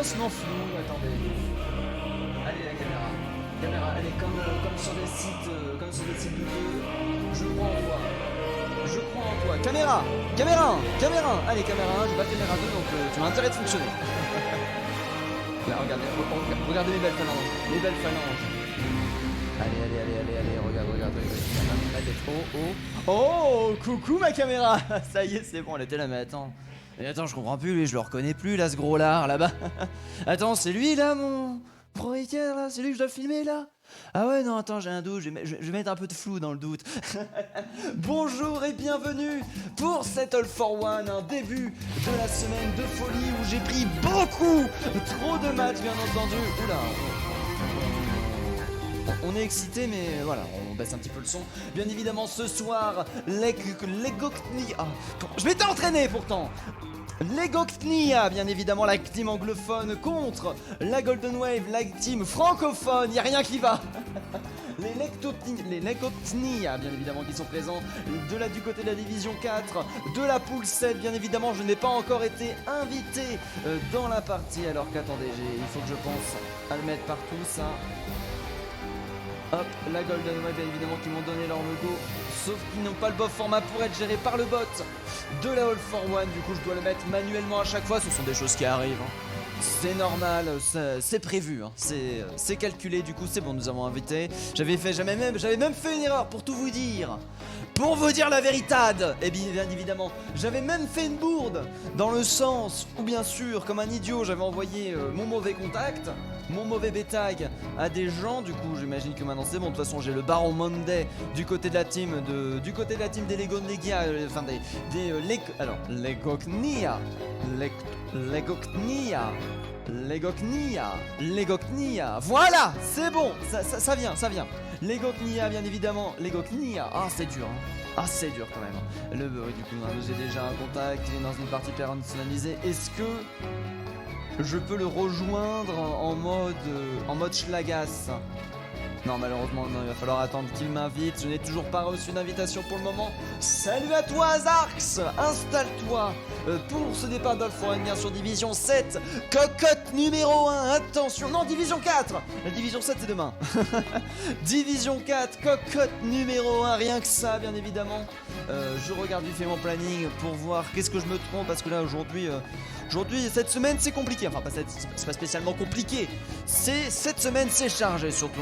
faussement flou. Attendez. Allez la caméra. Caméra, elle est comme sur des sites douteux. Je crois en toi. Je crois en toi. Caméra. Caméra 1. Allez, caméra 1, j'ai pas caméra 2, donc tu as intérêt de fonctionner. Là, regardez les belles phalanges. Les belles phalanges. Allez, regarde. La tête. Oh, coucou ma caméra. Ça y est, c'est bon, elle était là, mais attends. Mais attends, je comprends plus, lui, je le reconnais plus, là, ce gros lard, là-bas. Attends, c'est lui, là, mon propriétaire, là. C'est lui que je dois filmer, là. Ah ouais, non, attends, j'ai un doute, je vais mettre un peu de flou dans le doute. Bonjour et bienvenue pour cet All for One, un début de la semaine de folie où j'ai pris trop de matchs, bien entendu. Oula, on est excité, mais voilà, on baisse un petit peu le son. Bien évidemment, ce soir, je m'étais entraîné pourtant. Legoknia, bien évidemment, la team anglophone contre la Golden Wave, la team francophone, y a rien qui va. Les Legoknia, bien évidemment, qui sont présents du côté de la division 4, de la poule 7, bien évidemment, je n'ai pas encore été invité dans la partie, alors qu'attendez, il faut que je pense à le mettre partout, ça. Hop, la Golden Wave, bien évidemment, qui m'ont donné leur logo. Sauf qu'ils n'ont pas le bon format pour être géré par le bot de la All for One. Du coup, je dois le mettre manuellement à chaque fois. Ce sont des choses qui arrivent. C'est normal, c'est prévu. C'est calculé. Du coup, c'est bon, nous avons invité. J'avais même fait une erreur pour tout vous dire. Pour vous dire la véritade. Et bien évidemment, j'avais même fait une bourde. Dans le sens où, bien sûr, comme un idiot, j'avais envoyé mon mauvais contact, mon mauvais B-tag à des gens. Du coup, j'imagine que maintenant c'est bon. De toute façon, j'ai le Baron Monday du côté de la team des Legoknia, Legoknia. Voilà, c'est bon, ça vient. Legoknia, bien évidemment. Legoknia. Ah, c'est dur. C'est dur quand même. Du coup, j'ai déjà un contact. Il est dans une partie personnalisée. Est-ce que je peux le rejoindre en mode Schlagas? Non, malheureusement, non, il va falloir attendre qu'il m'invite. Je n'ai toujours pas reçu d'invitation pour le moment. Salut à toi, Azarx. Installe-toi pour ce départ d'All for One, bien sûr, Division 7. Cocotte numéro 1, attention. Non, Division 4. La Division 7, c'est demain. Division 4, cocotte numéro 1. Rien que ça, bien évidemment. Je regarde vite fait mon planning pour voir qu'est-ce que je me trompe. Parce que là, aujourd'hui, cette semaine, c'est compliqué. Enfin, c'est pas spécialement compliqué. Cette semaine, c'est chargé, surtout.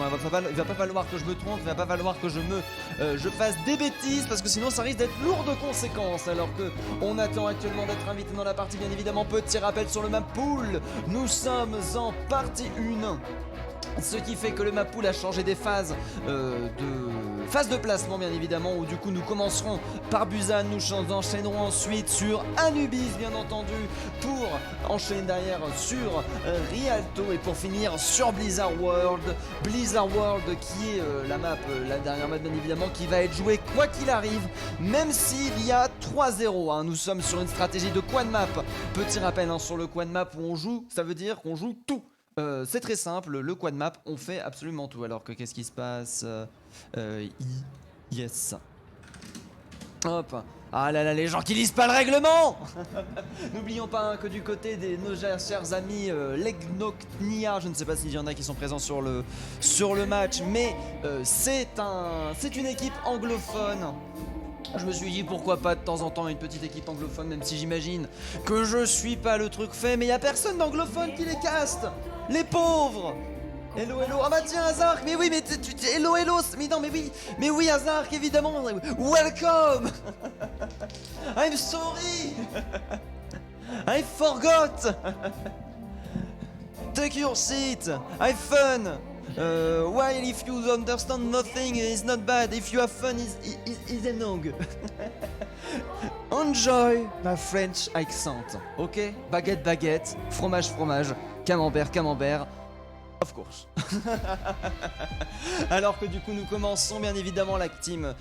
Il va pas falloir que je me trompe, il va pas falloir que je fasse des bêtises, parce que sinon ça risque d'être lourd de conséquences. Alors que on attend actuellement d'être invité dans la partie, bien évidemment. Petit rappel sur le map pool, nous sommes en partie 1. Ce qui fait que le map pool a changé des phases de placement, bien évidemment, où du coup nous commencerons par Busan, nous enchaînerons ensuite sur Anubis, bien entendu, pour enchaîner derrière sur Rialto et pour finir sur Blizzard World qui est la dernière map, bien évidemment, qui va être jouée quoi qu'il arrive, même s'il y a 3-0, Nous sommes sur une stratégie de quad map. Petit rappel, sur le quad map où on joue, ça veut dire qu'on joue tout. C'est très simple, le quad map, on fait absolument tout. Alors que qu'est-ce qui se passe? Yes. Hop. Ah là là, les gens qui lisent pas le règlement. N'oublions pas que du côté de nos chers amis Legoknia, je ne sais pas s'il y en a qui sont présents sur le match, mais c'est une équipe anglophone. Je me suis dit pourquoi pas de temps en temps une petite équipe anglophone, même si j'imagine que je suis pas le truc fait, mais y a personne d'anglophone qui les caste. Les pauvres. Hello, ah bah tiens, Azark, mais oui, mais hello, mais oui, Azark, évidemment, welcome. I'm sorry. I forgot. Take your seat. Have fun. While if you understand nothing, it's not bad. If you have fun, it's enough. Enjoy my French accent, ok? Baguette, fromage, camembert. Of course. Alors que du coup nous commençons bien évidemment la team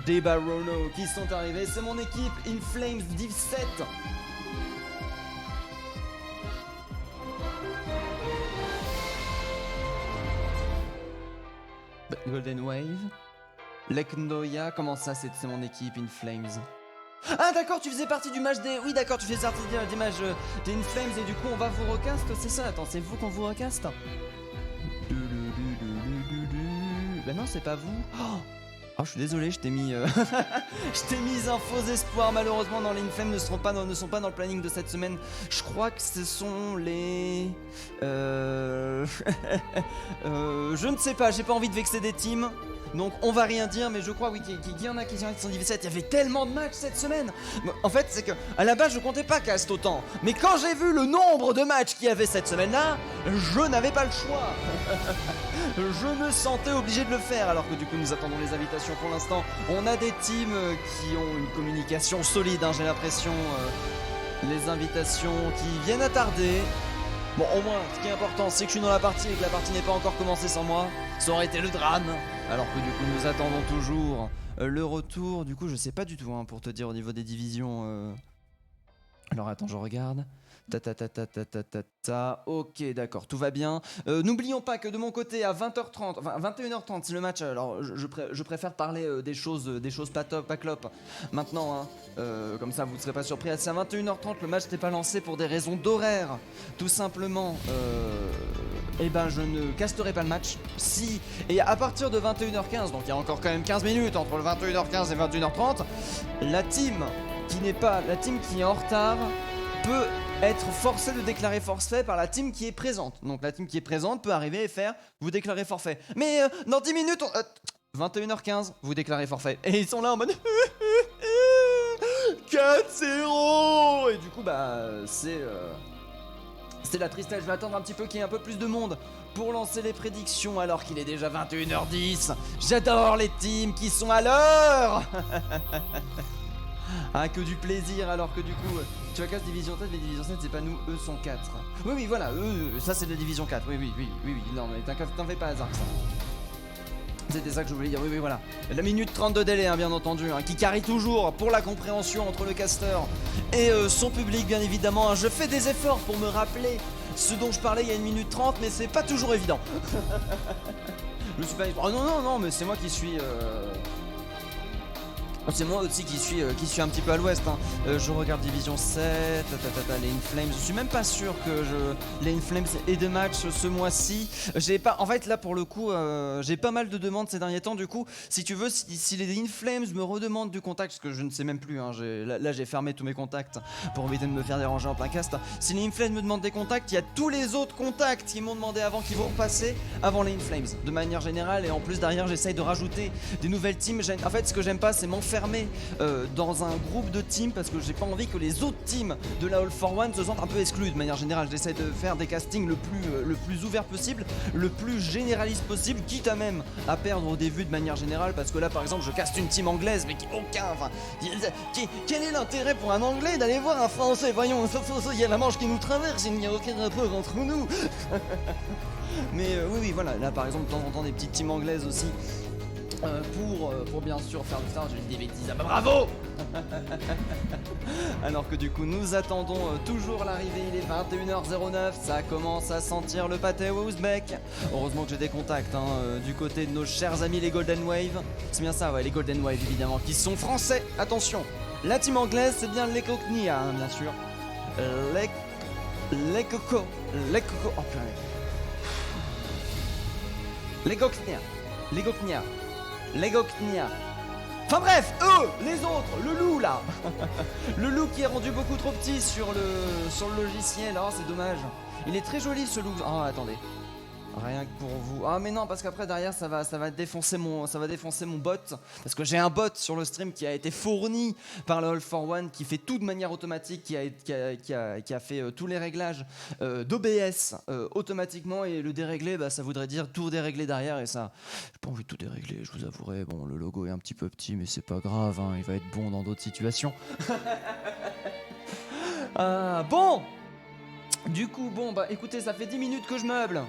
des Barono qui sont arrivés. C'est mon équipe In Flames Div 7. Golden Wave. Leknoya, comment ça c'est mon équipe In Flames? Ah d'accord, tu faisais partie du match des... Oui d'accord, tu faisais partie des matchs des Inflames et du coup on va vous recast, c'est ça? Attends, c'est vous qu'on vous recast? Bah non, c'est pas vous. Oh, je suis désolé, je t'ai mis... je t'ai mis un faux espoir, malheureusement, dans les Inflames ne sont pas dans le planning de cette semaine. Je crois que ce sont les... je ne sais pas, j'ai pas envie de vexer des teams. Donc on va rien dire, mais je crois oui qu'il y en a qui sont divisés. Il y avait tellement de matchs cette semaine. En fait, c'est que à la base je comptais pas cast autant, mais quand j'ai vu le nombre de matchs qu'il y avait cette semaine-là, je n'avais pas le choix. Je me sentais obligé de le faire, alors que du coup nous attendons les invitations pour l'instant. On a des teams qui ont une communication solide, hein, j'ai l'impression. Les invitations qui viennent à tarder. Bon, au moins, ce qui est important, c'est que je suis dans la partie et que la partie n'est pas encore commencée sans moi. Ça aurait été le drame. Alors que du coup, nous attendons toujours le retour. Du coup, je sais pas du tout, hein, pour te dire au niveau des divisions. Alors attends, je regarde. Ok, d'accord, tout va bien. N'oublions pas que de mon côté, à 20h30, enfin 21h30, c'est le match. Alors, je préfère parler des choses pas top, pas clop. Maintenant, hein, comme ça, vous ne serez pas surpris. C'est à 21h30, le match n'est pas lancé pour des raisons d'horaire. Tout simplement, eh ben, je ne casterai pas le match. Si, et à partir de 21h15, donc il y a encore quand même 15 minutes entre le 21h15 et 21h30, la team qui est en retard peut être forcée de déclarer forfait par la team qui est présente. Donc la team qui est présente peut arriver et faire vous déclarez forfait. Mais dans 10 minutes, 21h15, vous déclarez forfait. Et ils sont là en mode 4-0. Et du coup bah c'est la tristesse. Je vais attendre un petit peu qu'il y ait un peu plus de monde pour lancer les prédictions alors qu'il est déjà 21h10. J'adore les teams qui sont à l'heure. Ah, que du plaisir, alors que du coup, tu vas casse division 7, mais division 7 c'est pas nous, eux sont 4. Oui, voilà, eux, ça c'est de la division 4, oui, non mais t'en fais pas hasard que ça. C'était ça que je voulais dire, oui, voilà. La minute 30 de délai, hein, bien entendu, hein, qui carry toujours pour la compréhension entre le caster et son public, bien évidemment. Hein. Je fais des efforts pour me rappeler ce dont je parlais il y a 1 minute 30, mais c'est pas toujours évident. Je me suis pas... Oh non, mais c'est moi qui suis... C'est moi aussi qui suis un petit peu à l'ouest, hein. Je regarde Division 7, les Inflames. Je suis même pas sûr que les Inflames aient de matchs ce mois-ci. En fait là pour le coup, j'ai pas mal de demandes ces derniers temps. Du coup, si tu veux, si les Inflames me redemandent du contact, parce que je ne sais même plus, hein, là j'ai fermé tous mes contacts pour éviter de me faire déranger en plein cast. Si les Inflames me demandent des contacts, il y a tous les autres contacts qui m'ont demandé avant qui vont repasser avant les Inflames, de manière générale. Et en plus derrière, j'essaye de rajouter des nouvelles teams. En fait, ce que j'aime pas, c'est m'enfermer dans un groupe de teams parce que j'ai pas envie que les autres teams de la All for One se sentent un peu exclus. De manière générale, j'essaie de faire des castings le plus ouvert possible, le plus généraliste possible, quitte à même à perdre au début de manière générale, parce que là par exemple je caste une team anglaise mais quel est l'intérêt pour un anglais d'aller voir un français? Voyons, il y a la Manche qui nous traverse, il n'y a aucun rapport entre nous. Mais oui voilà, là par exemple de temps en temps des petites teams anglaises aussi. Pour bien sûr faire du star, j'ai dit des bêtises, ah bah bravo. Alors que du coup nous attendons toujours l'arrivée, il est 21h09, ça commence à sentir le pâté ouzbek. Heureusement que j'ai des contacts du côté de nos chers amis les Golden Wave. C'est bien ça, ouais, les Golden Wave évidemment, qui sont français, attention. La team anglaise c'est bien les Cocknia, hein, bien sûr. Les Coco, oh purée. Les Cocknia. Enfin bref, eux, les autres, le loup là. Le loup qui est rendu beaucoup trop petit sur le logiciel, oh c'est dommage. Il est très joli ce loup. Oh attendez. Rien que pour vous. Ah mais non, parce qu'après derrière ça va défoncer mon bot, parce que j'ai un bot sur le stream qui a été fourni par le All for One, qui fait tout de manière automatique, qui a fait tous les réglages d'OBS automatiquement, et le dérégler, bah ça voudrait dire tout dérégler derrière, et ça j'ai pas envie de tout dérégler, je vous avouerai. Bon, le logo est un petit peu petit mais c'est pas grave, hein, il va être bon dans d'autres situations. Bon, du coup bon bah écoutez, ça fait 10 minutes que je meuble.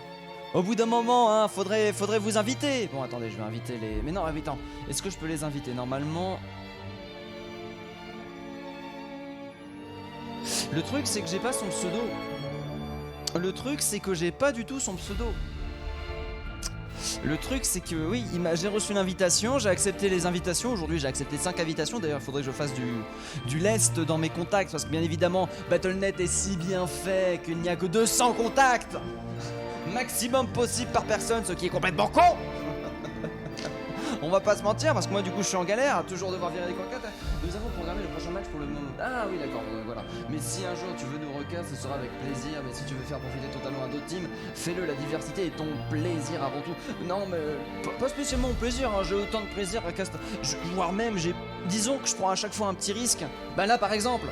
Au bout d'un moment, hein, faudrait vous inviter. Bon, attendez, je vais inviter les... Mais non, attends, est-ce que je peux les inviter? Normalement... Le truc, c'est que j'ai pas son pseudo. Le truc, c'est que j'ai pas du tout son pseudo. Le truc c'est que oui, j'ai reçu une invitation, j'ai accepté les invitations. Aujourd'hui j'ai accepté 5 invitations. D'ailleurs il faudrait que je fasse du lest dans mes contacts. Parce que bien évidemment Battle.net est si bien fait qu'il n'y a que 200 contacts maximum possible par personne, ce qui est complètement con. On va pas se mentir parce que moi du coup je suis en galère à toujours devoir virer des contacts. Nous avons programmé le prochain match pour le moment. Ah oui d'accord, voilà. Mais si un jour tu veux nous recaster, ce sera avec plaisir. Mais si tu veux faire profiter totalement à d'autres teams, fais-le, la diversité est ton plaisir avant tout. Non mais pas spécialement mon plaisir, hein. J'ai autant de plaisir à caster. Voire même disons que je prends à chaque fois un petit risque. Bah là par exemple.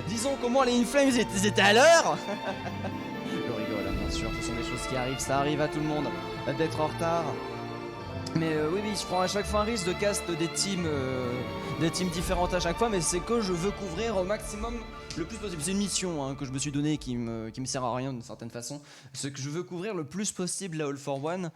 Disons qu'au moins les Inflames ils étaient à l'heure. Je rigole, bien sûr, ce sont des choses qui arrivent, ça arrive à tout le monde d'être en retard. Mais oui, je prends à chaque fois un risque de cast des teams différentes à chaque fois, mais c'est que je veux couvrir au maximum le plus possible. C'est une mission hein, que je me suis donnée qui me sert à rien d'une certaine façon. C'est que je veux couvrir le plus possible la All for One,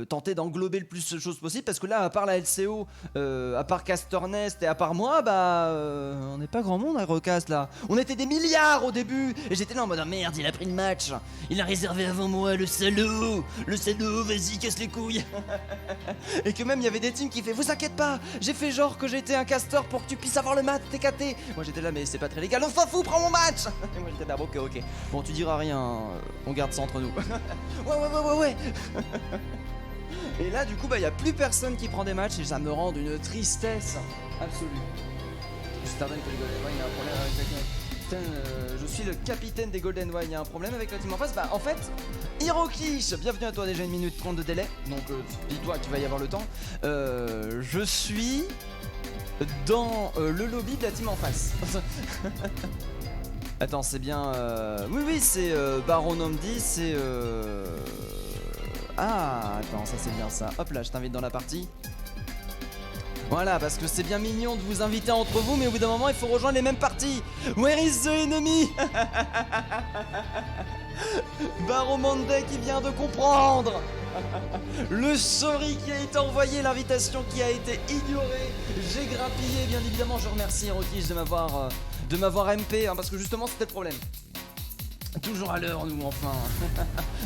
tenter d'englober le plus de choses possible, parce que là, à part la LCO, à part Casternest et à part moi, on n'est pas grand monde à recast là. On était des milliards au début, et j'étais là en mode ah, merde, il a pris le match, il a réservé avant moi, le salaud, vas-y, casse les couilles. Et que même il y avait des teams qui fait vous inquiète pas, j'ai fait genre que j'étais un caster pour que tu puisses avoir le match TKT. Moi j'étais là mais c'est pas très légal, on s'en fout, prends mon match. Et moi j'étais là ok. Bon tu diras rien, on garde ça entre nous. ouais. Et là du coup y a plus personne qui prend des matchs et ça me rend d'une tristesse absolue. Juste avant que les Golden One, il y a un problème avec je suis le capitaine des Golden One, il y a un problème avec la team en face. En fait, Hirokish, bienvenue à toi, déjà une minute 30 de délai, donc dis-toi qu'il va y avoir le temps. Je suis dans le lobby de la team en face. Attends, c'est bien... Oui, c'est Baron Omdi, c'est... Ah, attends, ça c'est bien ça. Hop là, je t'invite dans la partie. Voilà, parce que c'est bien mignon de vous inviter entre vous, mais au bout d'un moment, il faut rejoindre les mêmes parties. Where is the enemy? Baron Monday qui vient de comprendre. Le sorry qui a été envoyé, l'invitation qui a été ignorée. J'ai grappillé, bien évidemment. Je remercie Hirokish de m'avoir MP, hein, parce que justement, c'était le problème. Toujours à l'heure, nous, enfin.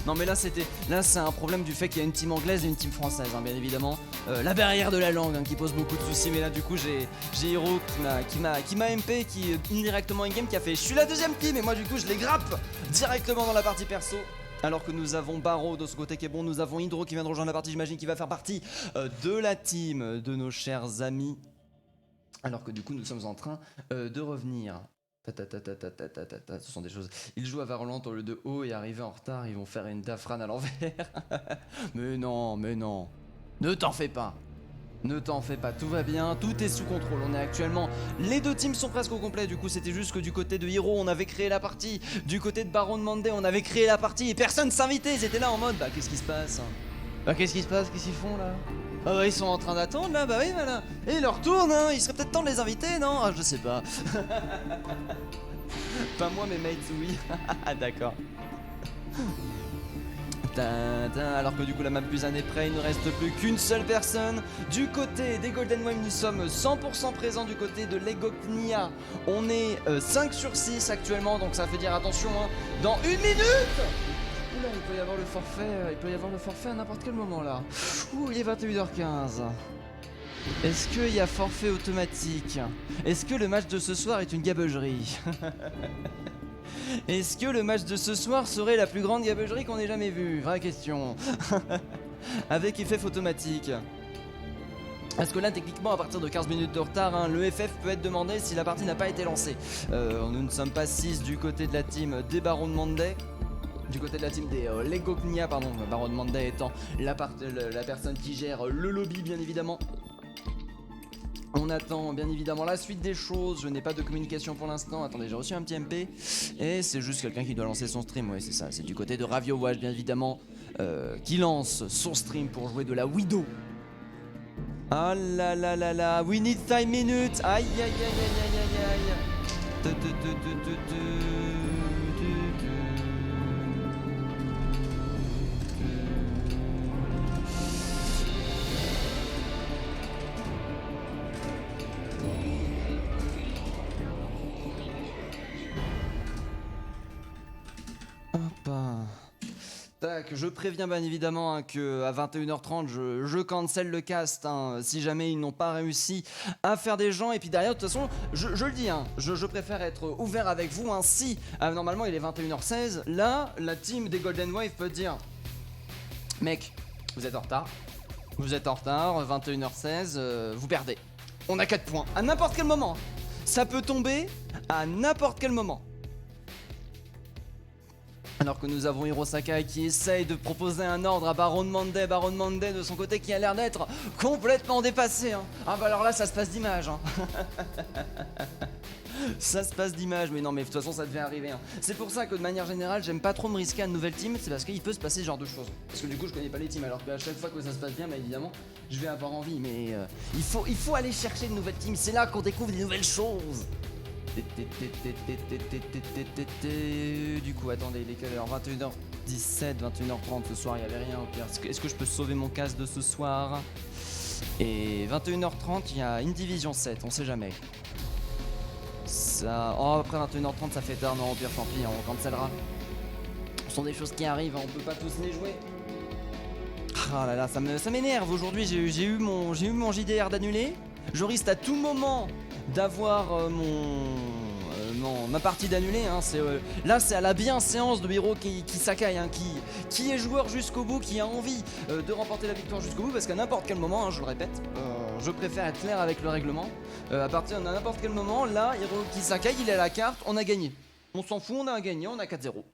Non, mais là, c'est un problème du fait qu'il y a une team anglaise et une team française, hein, bien évidemment. La barrière de la langue, hein, qui pose beaucoup de soucis. Mais là, du coup, j'ai Hiro qui m'a MP, qui indirectement in-game, qui a fait je suis la deuxième team. Et moi, du coup, je les grappe directement dans la partie perso. Alors que nous avons Baro de ce côté qui est bon, nous avons Hydro qui vient de rejoindre la partie, j'imagine, qui va faire partie de la team de nos chers amis. Alors que du coup, nous sommes en train de revenir. Ce sont des choses. Ils jouent à Valorant au lieu de haut et arrivés en retard, ils vont faire une Dafran à l'envers. Mais non. Ne t'en fais pas. Tout va bien, tout est sous contrôle. On est actuellement. Les deux teams sont presque au complet. Du coup, c'était juste que du côté de Hiro, on avait créé la partie. Du côté de Baron Monday, on avait créé la partie. Et personne s'invitait. Ils étaient là en mode qu'est-ce qui se passe? Qu'est-ce qui se passe? Qu'est-ce qu'ils font là? Ah ils sont en train d'attendre là, oui voilà. Et ils leur tournent, hein. Il serait peut-être temps de les inviter, non? Je sais pas. Pas moi mais mates oui. D'accord. Alors que du coup la map plus année près, il ne reste plus qu'une seule personne. Du côté des Golden Wave, nous sommes 100% présents. Du côté de Legoknia, on est 5 sur 6 actuellement. Donc ça fait dire attention, hein, dans une minute. Oula, il peut y avoir le forfait à n'importe quel moment là. Ouh, il est 21h15. Est-ce qu'il y a forfait automatique? Est-ce que le match de ce soir est une gabegerie? Est-ce que le match de ce soir serait la plus grande gabegerie qu'on ait jamais vue? Vraie question. Avec FF automatique. Parce que là, techniquement, à partir de 15 minutes de retard, hein, le FF peut être demandé si la partie n'a pas été lancée. Nous ne sommes pas 6 du côté de la team des Barons de Monday. Du côté de la team des Legoknia, pardon, Baron Monday étant la personne qui gère le lobby, bien évidemment. On attend bien évidemment la suite des choses. Je n'ai pas de communication pour l'instant. Attendez, j'ai reçu un petit MP. Et c'est juste quelqu'un qui doit lancer son stream. Ouais, c'est ça. C'est du côté de Ravio Watch, bien évidemment, qui lance son stream pour jouer de la Widow. Ah là là là là. We need 5 minutes. Aïe aïe aïe aïe aïe aïe aïe. Tac, Attack. Je préviens bien évidemment hein, qu'à 21h30, je cancel le cast hein, si jamais ils n'ont pas réussi à faire des gens. Et puis derrière, de toute façon, je le dis, hein, je préfère être ouvert avec vous. Hein, si normalement il est 21h16, là, la team des Golden Wave peut dire mec, vous êtes en retard. Vous êtes en retard, 21h16, vous perdez. On a 4 points. À n'importe quel moment. Ça peut tomber à n'importe quel moment. Alors que nous avons Hirosaka qui essaye de proposer un ordre à Baron Monday. Baron Monday de son côté qui a l'air d'être complètement dépassé. Hein. Ah bah alors là ça se passe d'image. Hein. Ça se passe d'image, mais non mais de toute façon ça devait arriver hein. C'est pour ça que de manière générale j'aime pas trop me risquer à une nouvelle team. C'est parce qu'il peut se passer ce genre de choses. Parce que du coup je connais pas les teams. Alors qu'à chaque fois que ça se passe bien, bah évidemment je vais avoir envie. Mais il faut aller chercher de nouvelles teams. C'est là qu'on découvre des nouvelles choses. Du coup attendez, il est quelle heure? 21h17, 21h30 ce soir, il n'y avait rien au pire. Est-ce que je peux sauver mon casque de ce soir? Et 21h30 il y a une division 7, on sait jamais. Ça... Oh après 21h30 ça fait tard, non au pire tant pis, on cancellera. Ce sont des choses qui arrivent, on peut pas tous les jouer. Ah là là, ça m'énerve aujourd'hui, j'ai eu mon JDR d'annulé. Je risque à tout moment d'avoir ma partie d'annulé hein. Là c'est à la bienséance de Hiro Kisakai hein, qui est joueur jusqu'au bout, qui a envie de remporter la victoire jusqu'au bout, parce qu'à n'importe quel moment hein, je le répète, je préfère être clair avec le règlement, à partir de n'importe quel moment, là Hiro Kisakai il est à la carte, on a gagné, on s'en fout, on a gagné, on a 4-0.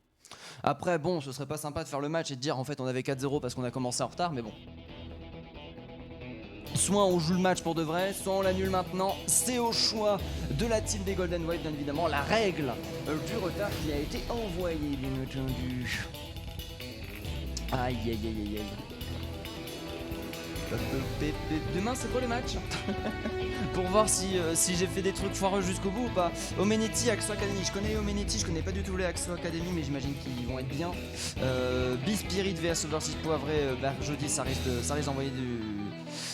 Après bon, ce serait pas sympa de faire le match et de dire en fait on avait 4-0 parce qu'on a commencé en retard, mais bon. Soit on joue le match pour de vrai, soit on l'annule maintenant. C'est au choix de la team des Golden Wave, bien évidemment. La règle du retard qui a été envoyé, bien entendu. Aïe, aïe, aïe, aïe, aïe. Demain, c'est quoi le match? Pour voir si j'ai fait des trucs foireux jusqu'au bout ou pas. Omenity, Axo Academy. Je connais Omenity, je connais pas du tout les Axo Academy, mais j'imagine qu'ils vont être bien. B-Spirit vs Overseas Poivré, jeudi, ça risque d'envoyer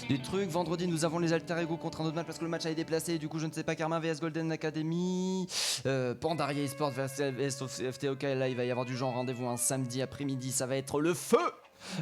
des trucs. Vendredi, nous avons les Alter Ego contre un autre match parce que le match a été déplacé. Du coup, je ne sais pas. Karma vs Golden Academy. Pandaria Esports vs FTOK. Là, il va y avoir du genre. Rendez-vous un samedi après-midi. Ça va être le feu.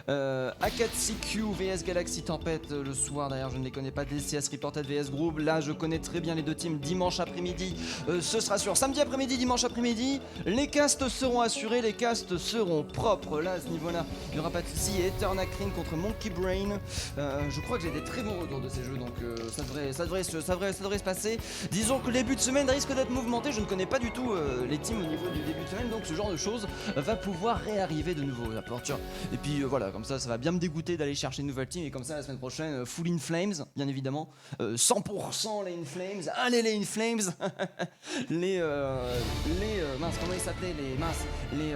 Akatsuki vs Galaxy Tempête le soir, d'ailleurs je ne les connais pas. DCS Reported vs Group, là je connais très bien les deux teams. Dimanche après-midi, ce sera sûr. Samedi après-midi, dimanche après-midi, les castes seront assurés, les castes seront propres. Là à ce niveau là, il n'y aura pas de soucis. Eternacrine contre Monkey Brain, je crois que j'ai des très bons retours de ces jeux, donc ça devrait se passer. Disons que le début de semaine risque d'être mouvementé. Je ne connais pas du tout les teams au niveau du début de semaine, donc ce genre de choses va pouvoir réarriver de nouveau. La porture. Et puis voilà, comme ça va bien me dégoûter d'aller chercher une nouvelle team. Et comme ça la semaine prochaine, full In Flames, bien évidemment, 100% les In Flames. Allez les In Flames. les mince, comment ils s'appelaient,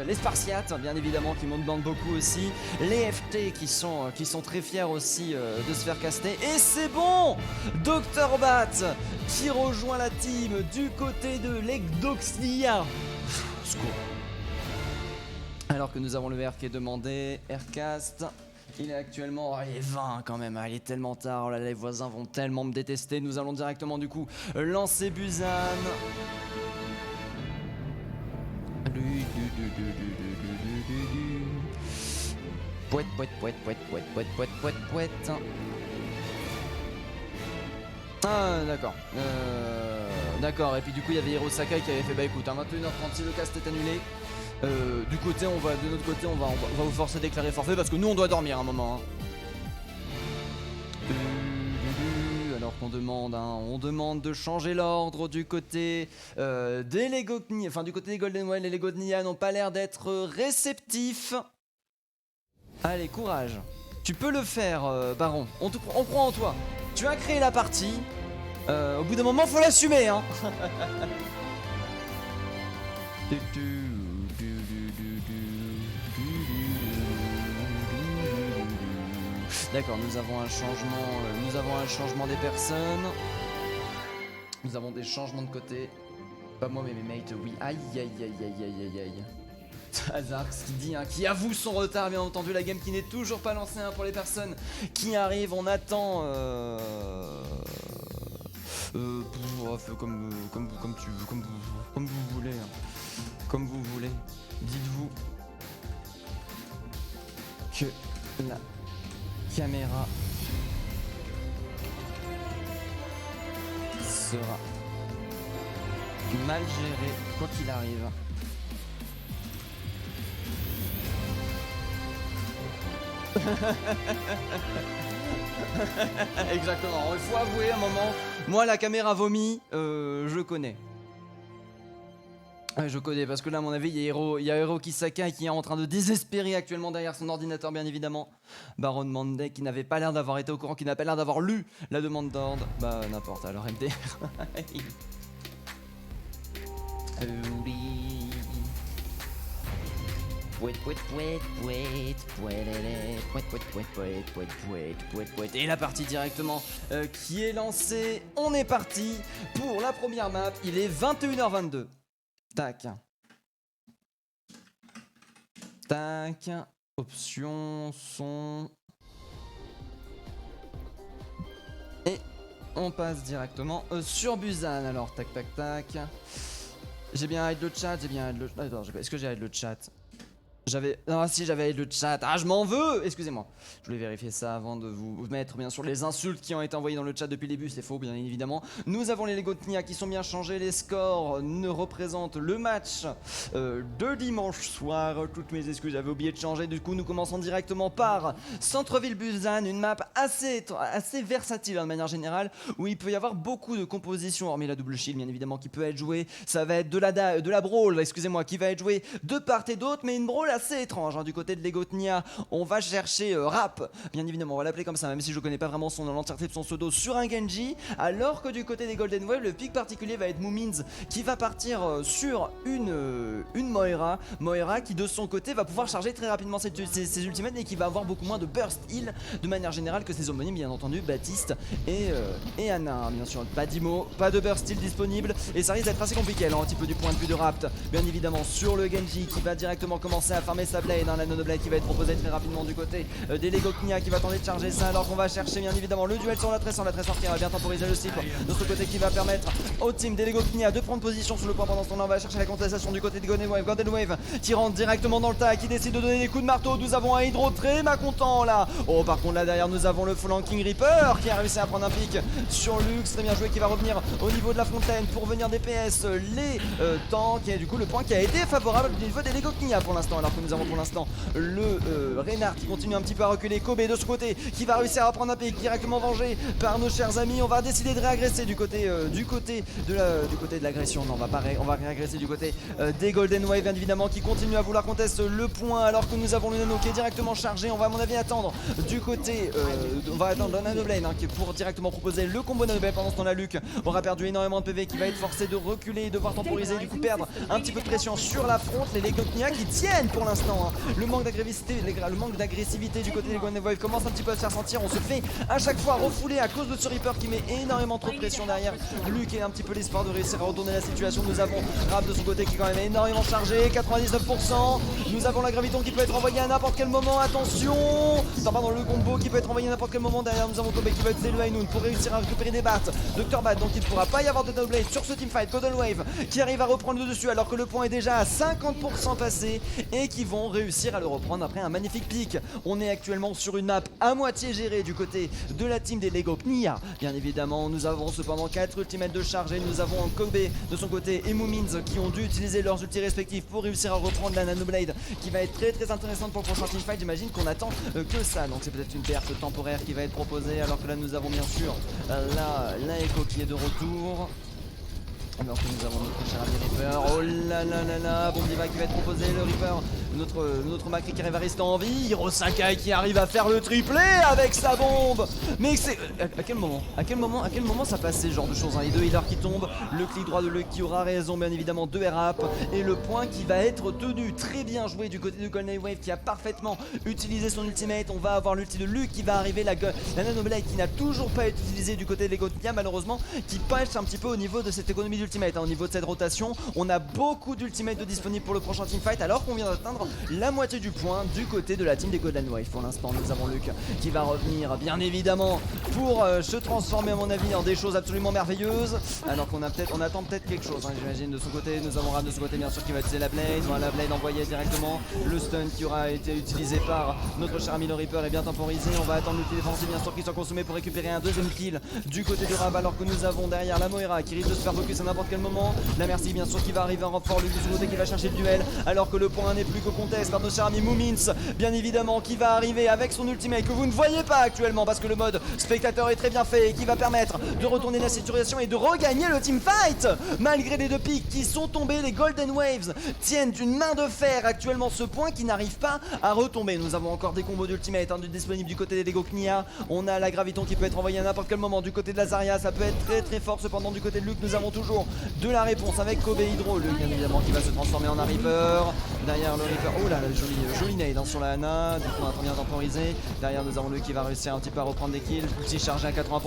les Spartiates, bien évidemment, qui m'en demandent beaucoup aussi. Les FT qui sont très fiers aussi de se faire caster. Et c'est bon, Dr Bat qui rejoint la team du côté de l'Egdoxia. Secours. Alors que nous avons le VR qui est demandé, Aircast, il est actuellement, il est 20 quand même, il est tellement tard, oh là, les voisins vont tellement me détester. Nous allons directement du coup lancer Busan. Pouette, pouette, pouette, pouette, pouette, pouette, pouette, pouette, pouette. Ah d'accord, d'accord, et puis du coup il y avait Hirosaka qui avait fait bah écoute, à 21h36 le cast est annulé. De notre côté on va vous forcer à déclarer forfait parce que nous on doit dormir un moment hein. Alors qu'on demande de changer l'ordre du côté des Legotnia, enfin du côté des Golden Wave. Les Legotnia n'ont pas l'air d'être réceptifs. Allez, courage, tu peux le faire Baron, on croit en toi. Tu as créé la partie, au bout d'un moment faut l'assumer hein. D'accord, nous avons un changement des personnes. Nous avons des changements de côté. Pas moi mais mes mates, oui. Aïe aïe aïe aïe aïe aïe aïe. Azarx qui dit, hein, qui avoue son retard, bien entendu. La game qui n'est toujours pas lancée hein, pour les personnes qui arrivent. On attend comme vous voulez. Hein. Comme vous voulez. Dites-vous. que la caméra sera mal gérée quoi qu'il arrive. Exactement, il faut avouer un moment, moi la caméra vomit, je connais. Ouais, je connais parce que là à mon avis il y a Hero Kisaka qui est en train de désespérer actuellement derrière son ordinateur bien évidemment. Baron Monday qui n'avait pas l'air d'avoir été au courant, qui n'a pas l'air d'avoir lu la demande d'ordre. Bah n'importe, alors MDR. Et la partie directement qui est lancée. On est parti pour la première map. Il est 21h22. Tac. Tac. Options, son. Et on passe directement sur Busan. Alors, tac, tac, tac. J'ai bien hide le chat, j'ai bien hide le... Attends, est-ce que j'ai hide le chat? Ah si, j'avais le chat. Ah, je m'en veux. Excusez-moi. Je voulais vérifier ça avant de vous mettre bien sûr les insultes qui ont été envoyées dans le chat depuis le début. C'est faux, bien évidemment. Nous avons les Lego Tnia qui sont bien changés. Les scores ne représentent le match de dimanche soir. Toutes mes excuses, j'avais oublié de changer. Du coup, nous commençons directement par Centre-ville Busan. Une map assez versatile de manière générale, où il peut y avoir beaucoup de compositions, hormis la double shield bien évidemment qui peut être jouée. Ça va être de la brawl, excusez-moi, qui va être jouée de part et d'autre, mais une brawl assez étrange hein. Du côté de Lego Tnia, on va chercher Rap, bien évidemment, on va l'appeler comme ça, même si je connais pas vraiment l'entièreté de son pseudo, sur un Genji, alors que du côté des Golden Wave, le pic particulier va être Moomins qui va partir sur une Moira qui de son côté va pouvoir charger très rapidement ses ultimates et qui va avoir beaucoup moins de burst heal de manière générale que ses homonymes, bien entendu, Baptiste et Anna, hein, bien sûr. Pas d'IMO, pas de burst heal disponible et ça risque d'être assez compliqué alors un petit peu du point de vue de Rapt, bien évidemment sur le Genji qui va directement commencer à farmer sa blade, hein, la Nono Blade qui va être proposée très rapidement du côté des Lego Knia qui va tenter de charger ça alors qu'on va chercher bien évidemment le duel sur la tresseur qui va bien temporiser le cycle de ce côté qui va permettre au team des Lego Knia de prendre position sur le point. Pendant ce temps-là on va chercher la contestation du côté de Golden Wave qui rentre directement dans le tas, qui décide de donner des coups de marteau. Nous avons un Hydro très mécontent là. Oh, par contre là derrière nous avons le Flanking Reaper qui a réussi à prendre un pic sur Lux, très bien joué, qui va revenir au niveau de la fontaine pour venir DPS les tanks et du coup le point qui a été favorable au niveau des Lego Knia pour l'instant, alors que nous avons pour l'instant le Reynard qui continue un petit peu à reculer. Kobe de ce côté qui va réussir à prendre un pic directement vengé par nos chers amis. On va décider de réagresser du côté de l'agression. Non, on va réagresser du côté des Golden Wave bien évidemment qui continue à vouloir contester le point alors que nous avons le Nano qui est directement chargé. On va à mon avis attendre du côté on va attendre le Nano Blade hein, qui est pour directement proposer le combo Nano Blade. Pendant ce temps-là Luc aura perdu énormément de PV, qui va être forcé de reculer et devoir temporiser, du coup perdre un petit peu de pression sur la fronte. Les Lego Knia qui tiennent pour l'instant hein. Le manque d'agressivité du côté des Golden Wave commence un petit peu à se faire sentir. On se fait à chaque fois refouler à cause de ce Reaper qui met énormément trop de pression derrière. Luc est un petit peu l'espoir de réussir à retourner la situation. Nous avons Rap de son côté qui est quand même énormément chargé, 99%. Nous avons la Graviton qui peut être envoyée à n'importe quel moment, attention. Pardon, le combo qui peut être envoyé à n'importe quel moment. Derrière nous avons Kobe qui va utiliser le Hainoun pour réussir à récupérer des battes. Dr Bat, donc il ne pourra pas y avoir de Double Blade sur ce teamfight. Golden Wave qui arrive à reprendre le dessus alors que le point est déjà à 50% passé et qui vont réussir à le reprendre après un magnifique pic. On est actuellement sur une map à moitié gérée du côté de la team des Lego Knia. Bien évidemment, nous avons cependant 4 ultimates de charge et nous avons Kobe de son côté et Moomins qui ont dû utiliser leurs ultis respectifs pour réussir à reprendre la Nano Blade qui va être très intéressante pour le prochain teamfight. J'imagine qu'on attend que ça, donc c'est peut-être une perte temporaire qui va être proposée alors que là nous avons bien sûr la Echo qui est de retour. Alors que nous avons notre cher ami Reaper. Oh là là là là, bon Diva qui va être proposé, le Reaper, notre Macri qui arrive à rester en vie, Hirosakai qui arrive à faire le triplé avec sa bombe. Mais c'est à quel moment ça passe ces genres de choses hein. Les deux healers qui tombent, le clic droit de Luc qui aura raison bien évidemment de R-Rap et le point qui va être tenu. Très bien joué du côté de Golden Wave qui a parfaitement utilisé son ultimate. On va avoir l'ulti de Luc qui va arriver, la Nano Blade qui n'a toujours pas été utilisée du côté de Lego Knia malheureusement, qui pêche un petit peu au niveau de cette économie d'ultimate hein. Au niveau de cette rotation, on a beaucoup d'ultimates de disponibles pour le prochain teamfight alors qu'on vient d'atteindre la moitié du point du côté de la team des Golden Wave. Pour l'instant nous avons Luc qui va revenir bien évidemment pour se transformer à mon avis en des choses absolument merveilleuses. Alors qu'on attend peut-être quelque chose hein, j'imagine de son côté. Nous avons Ram de son côté bien sûr qui va utiliser la Blade. Voilà, la Blade envoyée directement. Le stun qui aura été utilisé par notre cher ami le Reaper est bien temporisé. On va attendre l'outil défensif bien sûr qui soit consommé pour récupérer un deuxième kill du côté de Rab, alors que nous avons derrière la Moira qui risque de se faire focus à n'importe quel moment. La Mercy bien sûr qui va arriver en renfort, Luc de son côté qui va chercher le duel, alors que le point n'est plus qu'au contest par notre cher ami Moomins bien évidemment qui va arriver avec son ultimate que vous ne voyez pas actuellement parce que le mode spectateur est très bien fait et qui va permettre de retourner la situation et de regagner le teamfight. Malgré les deux pics qui sont tombés, les Golden Waves tiennent d'une main de fer actuellement ce point qui n'arrive pas à retomber. Nous avons encore des combos d'ultimate disponibles du côté des Lego Knia. On a la Graviton qui peut être envoyée à n'importe quel moment du côté de la Zarya, ça peut être très fort. Cependant du côté de Luc nous avons toujours de la réponse avec Kobe Hydro, Luc bien évidemment qui va se transformer en un Reaper. Derrière le Reaper, oh là joli nade hein, sur la Ana, du coup on a bien temporisé. Derrière nous avons Luc qui va réussir un petit peu à reprendre des kills, petit chargé à 80%.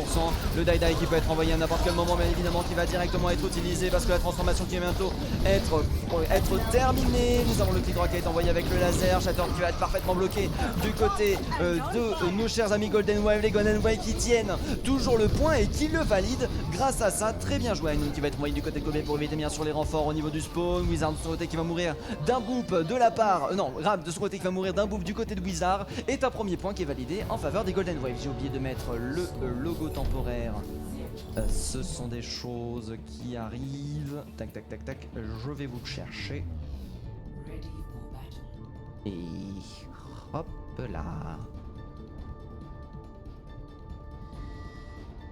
Le Dai qui peut être envoyé à n'importe quel moment bien évidemment qui va directement être utilisé parce que la transformation qui va bientôt être terminée. Nous avons le clic droit qui est envoyé avec le laser, Shatter qui va être parfaitement bloqué du côté de nos chers amis Golden Wave, les Golden Wave qui tiennent toujours le point et qui le valident grâce à ça. Très bien joué Ainun qui va être envoyé du côté de Kobe pour éviter bien sûr les renforts au niveau du spawn. Wizard de son côté qui va mourir d'un boop de la part non, Rab de son côté qui va mourir d'un boop du côté de Wizard, est un premier point qui est validé en faveur des Golden Wave. J'ai oublié de mettre le logo temporaire. Ce sont des choses qui arrivent. Tac tac tac tac, je vais vous le chercher. Et hop là.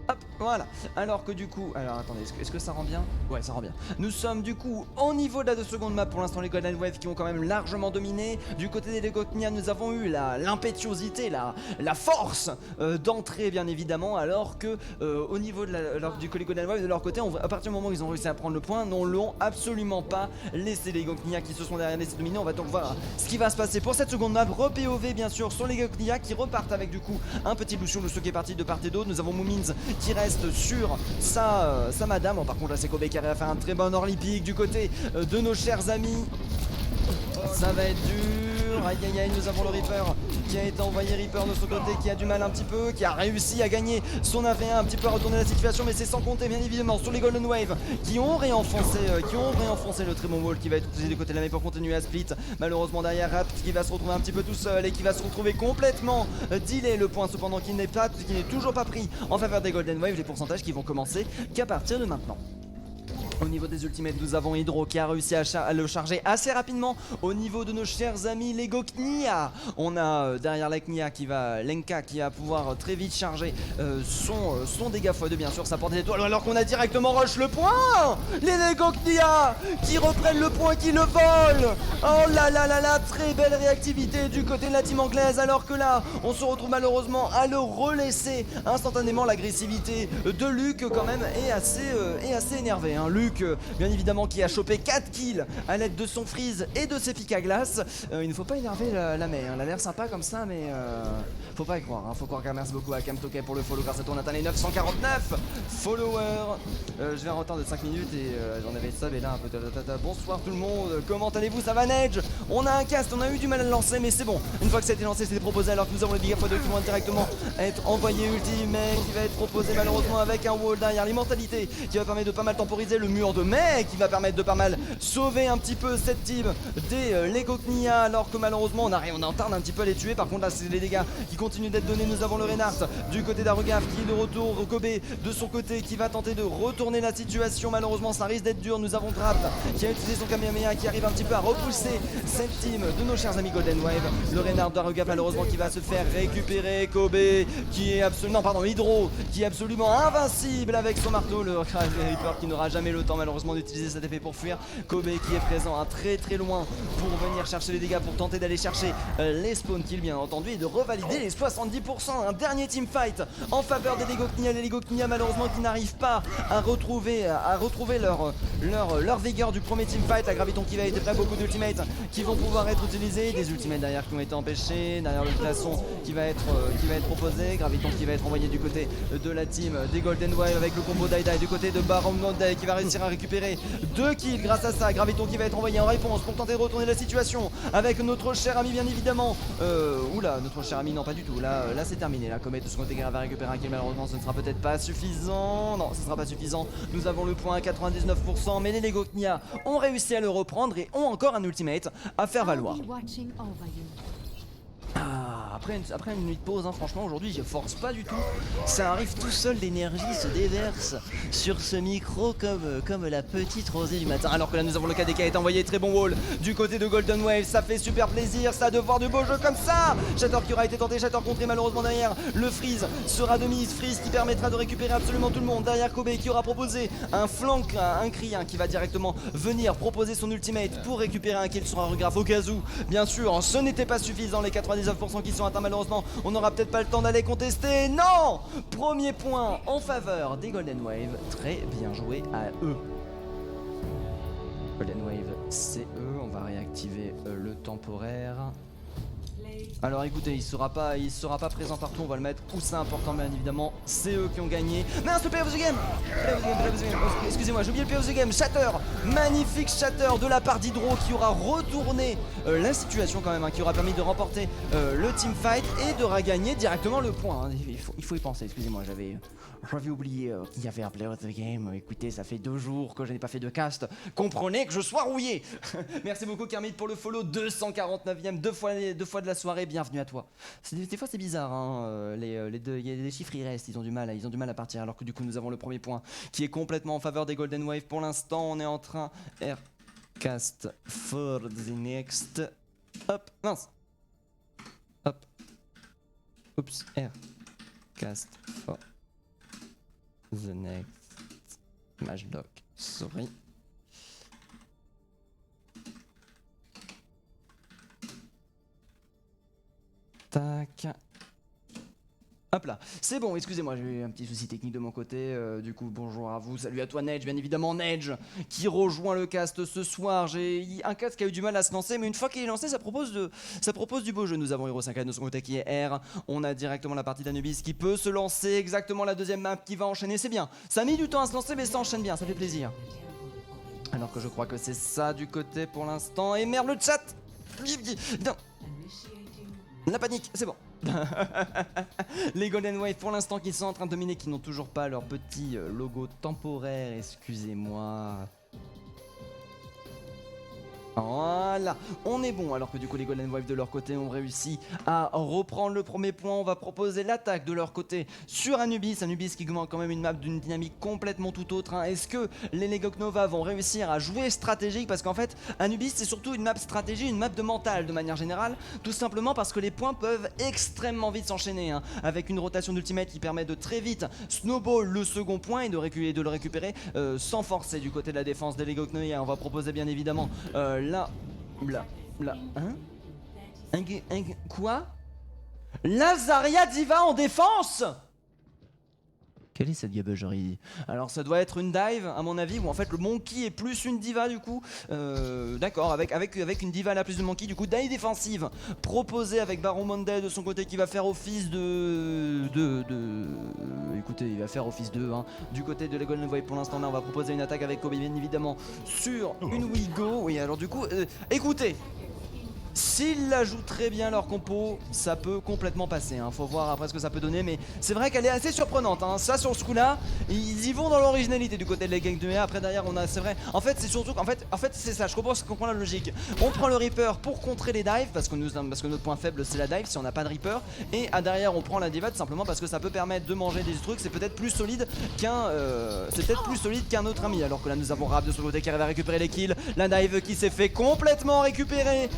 Hop, voilà. Alors que du coup, alors attendez, est-ce que ça rend bien? Ouais, ça rend bien. Nous sommes du coup au niveau de la 2 secondes map. Pour l'instant, les Golden Wave qui ont quand même largement dominé. Du côté des Lego Knia, nous avons eu l'impétuosité, la force d'entrer bien évidemment. Alors que au niveau de du Golden Wave de leur côté, à partir du moment où ils ont réussi à prendre le point, non l'ont absolument pas laissé. Les Lego Knia qui se sont derrière laissés dominer. On va donc voir ce qui va se passer pour cette seconde map. Re-POV bien sûr sur les Lego Knia qui repartent avec du coup un petit Lucio qui est parti de part et d'autre. Nous avons Moomins qui reste sur sa madame. Bon, par contre là c'est Kobe qui arrive à faire un très bon early pick du côté de nos chers amis. Ça va être dur. Aïe aïe aïe, nous avons le Reaper qui a été envoyé, Reaper de son côté qui a du mal un petit peu, qui a réussi à gagner son AV1, un petit peu à retourner la situation, mais c'est sans compter bien évidemment sur les Golden Wave qui ont réenfoncé le très bon wall qui va être utilisé du côté de la main pour continuer à split. Malheureusement derrière Rapt qui va se retrouver un petit peu tout seul et qui va se retrouver complètement dealé le point cependant qui n'est toujours pas pris en faveur des Golden Wave. Les pourcentages qui vont commencer qu'à partir de maintenant. Au niveau des ultimates, nous avons Hydro qui a réussi à le charger assez rapidement. Au niveau de nos chers amis Lego Knia, on a derrière la Knia Lenka qui va pouvoir très vite charger son dégât x2 bien sûr, sa portée d'étoile, alors qu'on a directement rush le point. Les Lego Knia qui reprennent le point, qui le volent. Oh là là là là, très belle réactivité du côté de la team anglaise, alors que là, on se retrouve malheureusement à le relaisser instantanément. L'agressivité de Luc quand même est assez énervé hein. Luc bien évidemment qui a chopé 4 kills à l'aide de son freeze et de ses pics à glace. Il ne faut pas énerver la Mei, hein. Elle a l'air sympa comme ça mais faut pas y croire hein. Faut croire qu'elle remercie beaucoup à Kamtoke pour le follow grâce à toi on atteint les 949 followers. Je vais en retard de 5 minutes et j'en avais sub et là un peu bonsoir tout le monde, comment allez-vous? Ça va Nedge? On a un cast, on a eu du mal à le lancer mais c'est bon, une fois que ça a été lancé c'était proposé, alors que nous avons le Big F2 qui vont directement être envoyé ultimate qui va être proposé malheureusement avec un wall derrière, l'immortalité qui va permettre de pas mal temporiser le mur de mai qui va permettre de pas mal sauver un petit peu cette team des Lego Knia, alors que malheureusement on entarde un petit peu à les tuer. Par contre là c'est les dégâts qui continuent d'être donnés. Nous avons le Reinhardt du côté d'Arugaf qui est de retour, Kobe de son côté qui va tenter de retourner la situation. Malheureusement ça risque d'être dur. Nous avons Trapt qui a utilisé son Kamehameha qui arrive un petit peu à repousser cette team de nos chers amis Golden Wave. Le Reinhardt d'Arugaf malheureusement qui va se faire récupérer. Kobe qui est absolument, pardon, Hydro qui est absolument invincible avec son marteau. Le Reaper qui n'aura jamais le temps malheureusement d'utiliser cette épée pour fuir. Kobe qui est présent à très loin pour venir chercher les dégâts, pour tenter d'aller chercher les spawn kills bien entendu et de revalider les 70%. Un dernier team fight en faveur des Lego Knia. Les Lego Knia malheureusement qui n'arrivent pas à retrouver leur vigueur du premier team fight. La Graviton qui va être très beaucoup d'ultimates qui vont pouvoir être utilisés, des ultimates derrière qui ont été empêchés, derrière le glaçon qui va être proposé, Graviton qui va être envoyé du côté de la team des Golden Wave avec le combo Dai du côté de Baron Monday qui va réussir réussir à récupérer 2 kills grâce à ça. Graviton qui va être envoyé en réponse pour tenter de retourner la situation avec notre cher ami bien évidemment. Oula, notre cher ami, non pas du tout. Là c'est terminé. La comète de ce côté va récupérer un kill. Malheureusement ce ne sera peut-être pas suffisant. Non, ce sera pas suffisant. Nous avons le point à 99%, mais les Lego Knia ont réussi à le reprendre et ont encore un ultimate à faire valoir. Ah, après une nuit de pause, hein, franchement aujourd'hui je force pas du tout. Ça arrive tout seul, l'énergie se déverse sur ce micro comme la petite rosée du matin. Alors que là nous avons le KDK qui est envoyé, très bon wall du côté de Golden Wave. Ça fait super plaisir ça de voir de beaux jeux comme ça. Shatter qui aura été tenté, Shatter contré malheureusement derrière. Le freeze sera de mise, freeze qui permettra de récupérer absolument tout le monde. Derrière Kobe qui aura proposé un flank, un cri qui va directement venir proposer son ultimate pour récupérer un kill sur un regraph au cas où. Bien sûr, ce n'était pas suffisant, les 99% qui sont atteints malheureusement. On n'aura peut-être pas le temps d'aller contester. Non! Premier point en faveur des Golden Wave. Très bien joué à eux. Golden Wave, c'est eux. On va réactiver le temporaire. Alors écoutez, il sera pas présent partout, on va le mettre où c'est important bien évidemment, c'est eux qui ont gagné. Mince, le play of the game. Excusez-moi, j'ai oublié le play of the game. Shatter, magnifique Shatter de la part d'Hydro qui aura retourné la situation quand même, qui aura permis de remporter le teamfight et de regagner directement le point. Il faut y penser, excusez-moi, j'avais oublié qu'il y avait un play of the game. Écoutez, ça fait 2 jours que je n'ai pas fait de cast, comprenez que je sois rouillé. Merci beaucoup Kermit pour le follow, 249ème, deux fois de la soirée. Bienvenue à toi. Des fois c'est bizarre, hein, les chiffres ils restent, ils ont du mal à partir. Alors que du coup nous avons le premier point qui est complètement en faveur des Golden Wave. Pour l'instant on est en train Aircast for the next. Hop, mince. Hop. Oups, Aircast for the next matchdoc. Sorry. Tac. Hop là, c'est bon, excusez-moi, j'ai eu un petit souci technique de mon côté. Du coup, bonjour à vous, salut à toi Nedge, bien évidemment Nedge qui rejoint le cast ce soir. J'ai un cast qui a eu du mal à se lancer, mais une fois qu'il est lancé, ça propose du beau jeu. Nous avons Hero 5 de son côté qui est R. On a directement la partie d'Anubis qui peut se lancer, exactement la deuxième map qui va enchaîner, c'est bien. Ça a mis du temps à se lancer, mais ça enchaîne bien, ça fait plaisir. Alors que je crois que c'est ça du côté pour l'instant. Et merde, le chat. Non. La panique, c'est bon. Les Golden Wave pour l'instant qui sont en train de dominer, qui n'ont toujours pas leur petit logo temporaire, excusez-moi. Voilà, on est bon, alors que du coup les Golden Wave de leur côté ont réussi à reprendre le premier point. On va proposer l'attaque de leur côté sur Anubis qui commande quand même une map d'une dynamique complètement tout autre, hein. Est-ce que les Lego Nova vont réussir à jouer stratégique? Parce qu'en fait Anubis c'est surtout une map stratégie, une map de mental de manière générale, tout simplement parce que les points peuvent extrêmement vite s'enchaîner, hein, avec une rotation d'ultimate qui permet de très vite snowball le second point et de le récupérer sans forcer du côté de la défense des Lego Nova. On va proposer bien évidemment hein? Quoi? Lazaria Diva en défense? Quelle est cette gabegerie? Alors ça doit être une dive à mon avis, où en fait le monkey est plus une diva du coup. D'accord, avec une diva à la plus de monkey, du coup dive défensive proposée avec Baron Monday de son côté qui va faire office écoutez, il va faire office 2, hein. Du côté de la Golden Wave pour l'instant là on va proposer une attaque avec Kobe bien évidemment sur une Wigo. Oui, alors du coup, écoutez, s'ils la jouent très bien leur compo, ça peut complètement passer, hein. Faut voir après ce que ça peut donner, mais c'est vrai qu'elle est assez surprenante, hein. Ça sur ce coup là, ils y vont dans l'originalité du côté de la gang de EA. Après derrière on a, c'est vrai, en fait c'est surtout qu'en fait c'est ça, je comprends la logique. On prend le Reaper pour contrer les dives, parce que notre point faible c'est la dive si on n'a pas de Reaper, et à derrière on prend la diva tout simplement parce que ça peut permettre de manger des trucs, c'est peut-être plus solide qu'un autre ami. Alors que là nous avons Rap de son côté qui arrive à récupérer les kills, la dive qui s'est fait complètement récupérer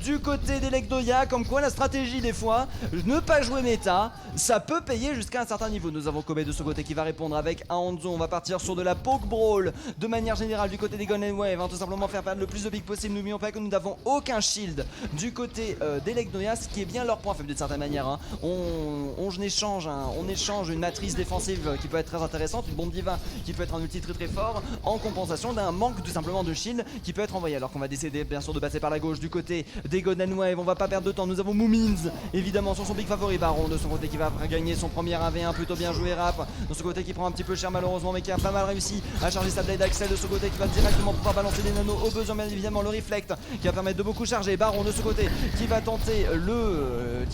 du côté des Legdoya, comme quoi la stratégie des fois, ne pas jouer méta, ça peut payer jusqu'à un certain niveau. Nous avons Kobe de ce côté qui va répondre avec un Hanzo. On va partir sur de la poke brawl de manière générale du côté des Golden Wave, hein, tout simplement faire perdre le plus de pics possible. N'oublions pas que nous n'avons aucun shield du côté des Legdoya, ce qui est bien leur point faible d'une certaine manière, hein. On échange une matrice défensive qui peut être très intéressante, une bombe diva qui peut être un ulti très très fort, en compensation d'un manque tout simplement de shield qui peut être envoyé. Alors qu'on va décider bien sûr de passer par la gauche du côté des des Golden Wave. On va pas perdre de temps, nous avons Moomins évidemment sur son big favori. Baron de son côté qui va gagner son premier 1v1, plutôt bien joué Rap. De son côté qui prend un petit peu cher malheureusement, mais qui a pas mal réussi à charger sa blade. Axel de son côté qui va directement pouvoir balancer des nanos au besoin, bien évidemment le reflect qui va permettre de beaucoup charger. Baron de ce côté qui va tenter le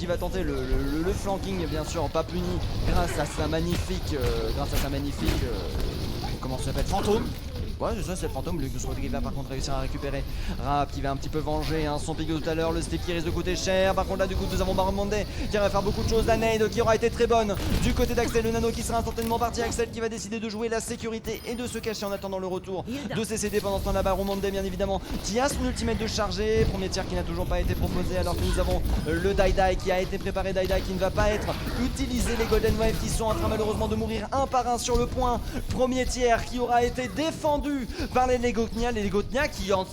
flanking, bien sûr pas puni grâce à sa magnifique comment ça s'appelle, fantôme. Ouais, c'est ça, c'est le fantôme. Luc de son côté qui va par contre réussir à récupérer. Rap qui va un petit peu venger son pique tout à l'heure. Le step qui risque de coûter cher. Par contre, là, du coup, nous avons Baron Monday qui va faire beaucoup de choses. La nade qui aura été très bonne du côté d'Axel. Le nano qui sera instantanément parti. Axel qui va décider de jouer la sécurité et de se cacher en attendant le retour de CCD. Pendant ce temps, là, Baron Monday, bien évidemment, qui a son ultimate de charger. Premier tir qui n'a toujours pas été proposé. Alors que nous avons le Dai qui a été préparé. Dai qui ne va pas être utilisé. Les Golden Wave qui sont en train malheureusement de mourir un par un sur le point. Premier tiers qui aura été défendu par les Legoknia qui ont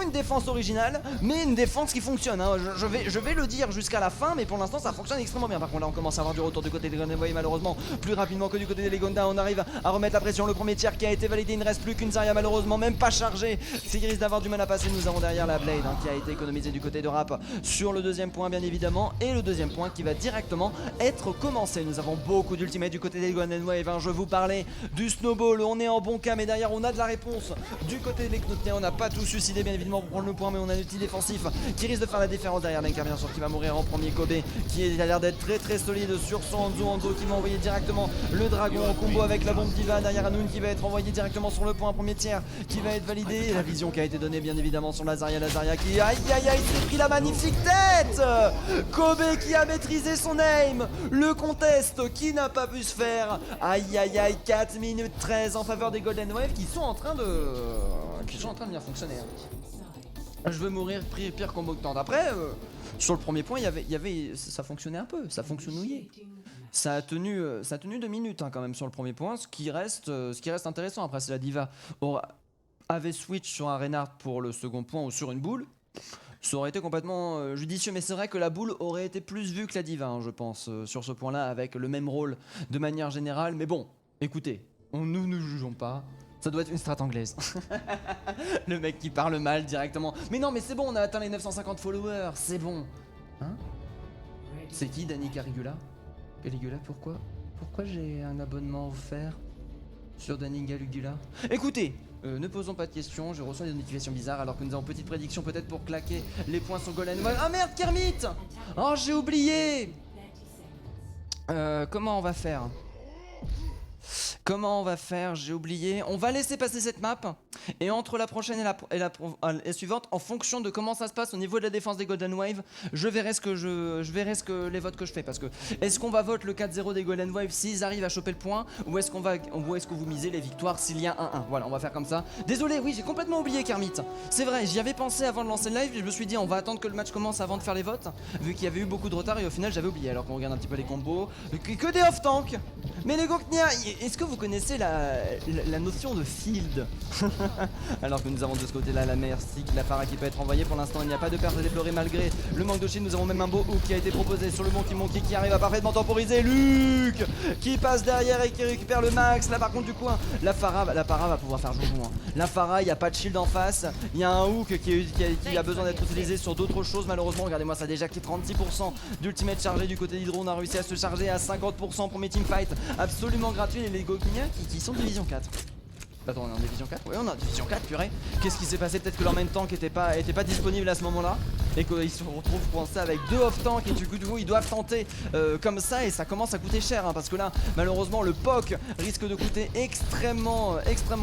une défense originale, mais une défense qui fonctionne, hein. Je vais le dire jusqu'à la fin, mais pour l'instant ça fonctionne extrêmement bien. Par contre là on commence à avoir du retour du côté des Golden Wave, malheureusement plus rapidement que du côté des Legonda. On arrive à remettre la pression. Le premier tiers qui a été validé, il ne reste plus qu'une Zarya malheureusement, même pas chargée, c'est qu'il risque d'avoir du mal à passer. Nous avons derrière la Blade, hein, qui a été économisée du côté de Rap sur le deuxième point bien évidemment, et le deuxième point qui va directement être commencé. Nous avons beaucoup d'ultimate du côté des Golden Wave, hein. Je vous parlais du snowball, on est en bon cas, mais derrière on a de la réponse du côté des Knotnia. On n'a pas tout suicidé bien évidemment pour prendre le point, mais on a un outil défensif qui risque de faire la différence derrière Lenka, bien sûr, qui va mourir en premier. Kobe qui a l'air d'être très solide sur son Hanzo qui va envoyer directement le dragon en combo avec la bombe diva. Derrière Anoun qui va être envoyé directement sur le point. Premier tiers qui va être validé. La vision qui a été donnée bien évidemment sur Lazaria qui aïe s'est pris la magnifique tête. Kobe qui a maîtrisé son aim. Le contest qui n'a pas pu se faire. Aïe 4 minutes 13 en faveur des Golden Wave qui sont en train de bien fonctionner, hein. Je veux mourir pire combo que tant. Après sur le premier point ça fonctionnait un peu, ça fonctionnouillait. Ça a tenu 2 minutes, hein, quand même sur le premier point, ce qui reste intéressant. Après si la diva avait switch sur un Reinhardt pour le second point ou sur une boule, ça aurait été complètement judicieux, mais c'est vrai que la boule aurait été plus vue que la diva, hein, je pense, sur ce point là, avec le même rôle de manière générale. Mais bon, écoutez, nous ne jugeons pas. Ça doit être une strat anglaise. Le mec qui parle mal directement. Mais non, mais c'est bon, on a atteint les 950 followers, c'est bon. Hein? C'est qui Danny Caligula? Pourquoi j'ai un abonnement offert sur Danny Caligula? Écoutez, ne posons pas de questions, je reçois des notifications bizarres alors que nous avons petite prédiction peut-être pour claquer les points sur Golden Wave. Ah merde, Kermit! Oh, j'ai oublié! Comment on va faire? J'ai oublié. On va laisser passer cette map. Et entre la prochaine et la suivante, en fonction de comment ça se passe au niveau de la défense des Golden Wave, je verrai les votes que je fais. Parce que est-ce qu'on va vote le 4-0 des Golden Wave s'ils arrivent à choper le point, ou est-ce que vous misez les victoires s'il y a 1-1? Voilà, on va faire comme ça. Désolé, oui, j'ai complètement oublié Kermit. C'est vrai, j'y avais pensé avant de lancer le live. Je me suis dit on va attendre que le match commence avant de faire les votes, vu qu'il y avait eu beaucoup de retard et au final j'avais oublié. Alors qu'on regarde un petit peu les combos, que des off-tank. Mais les Goknia, est-ce que vous connaissez la notion de field? Alors que nous avons de ce côté là la Mercy, la Pharah qui peut être envoyée. Pour l'instant il n'y a pas de perte à déplorer malgré le manque de shield. Nous avons même un beau hook qui a été proposé sur le Monkey qui arrive à parfaitement temporiser. Luc qui passe derrière et qui récupère le max. Là par contre du coup la Pharah va pouvoir faire joujou, hein. La Pharah, il n'y a pas de shield en face. Il y a un hook qui a besoin d'être utilisé sur d'autres choses malheureusement. Regardez-moi ça déjà, qui est 36% d'ultimate chargé du côté d'Hydro. On a réussi à se charger à 50%. Premier teamfight absolument gratuit. Et les Goknia qui sont division 4. Attends, on est en division 4? Oui, on est en division 4, purée. Qu'est-ce qui s'est passé? Peut-être que leur main tank était pas disponible à ce moment-là et qu'ils se retrouvent coincés avec 2 off-tank et du coup ils doivent tenter comme ça, et ça commence à coûter cher, hein, parce que là malheureusement le POC risque de coûter extrêmement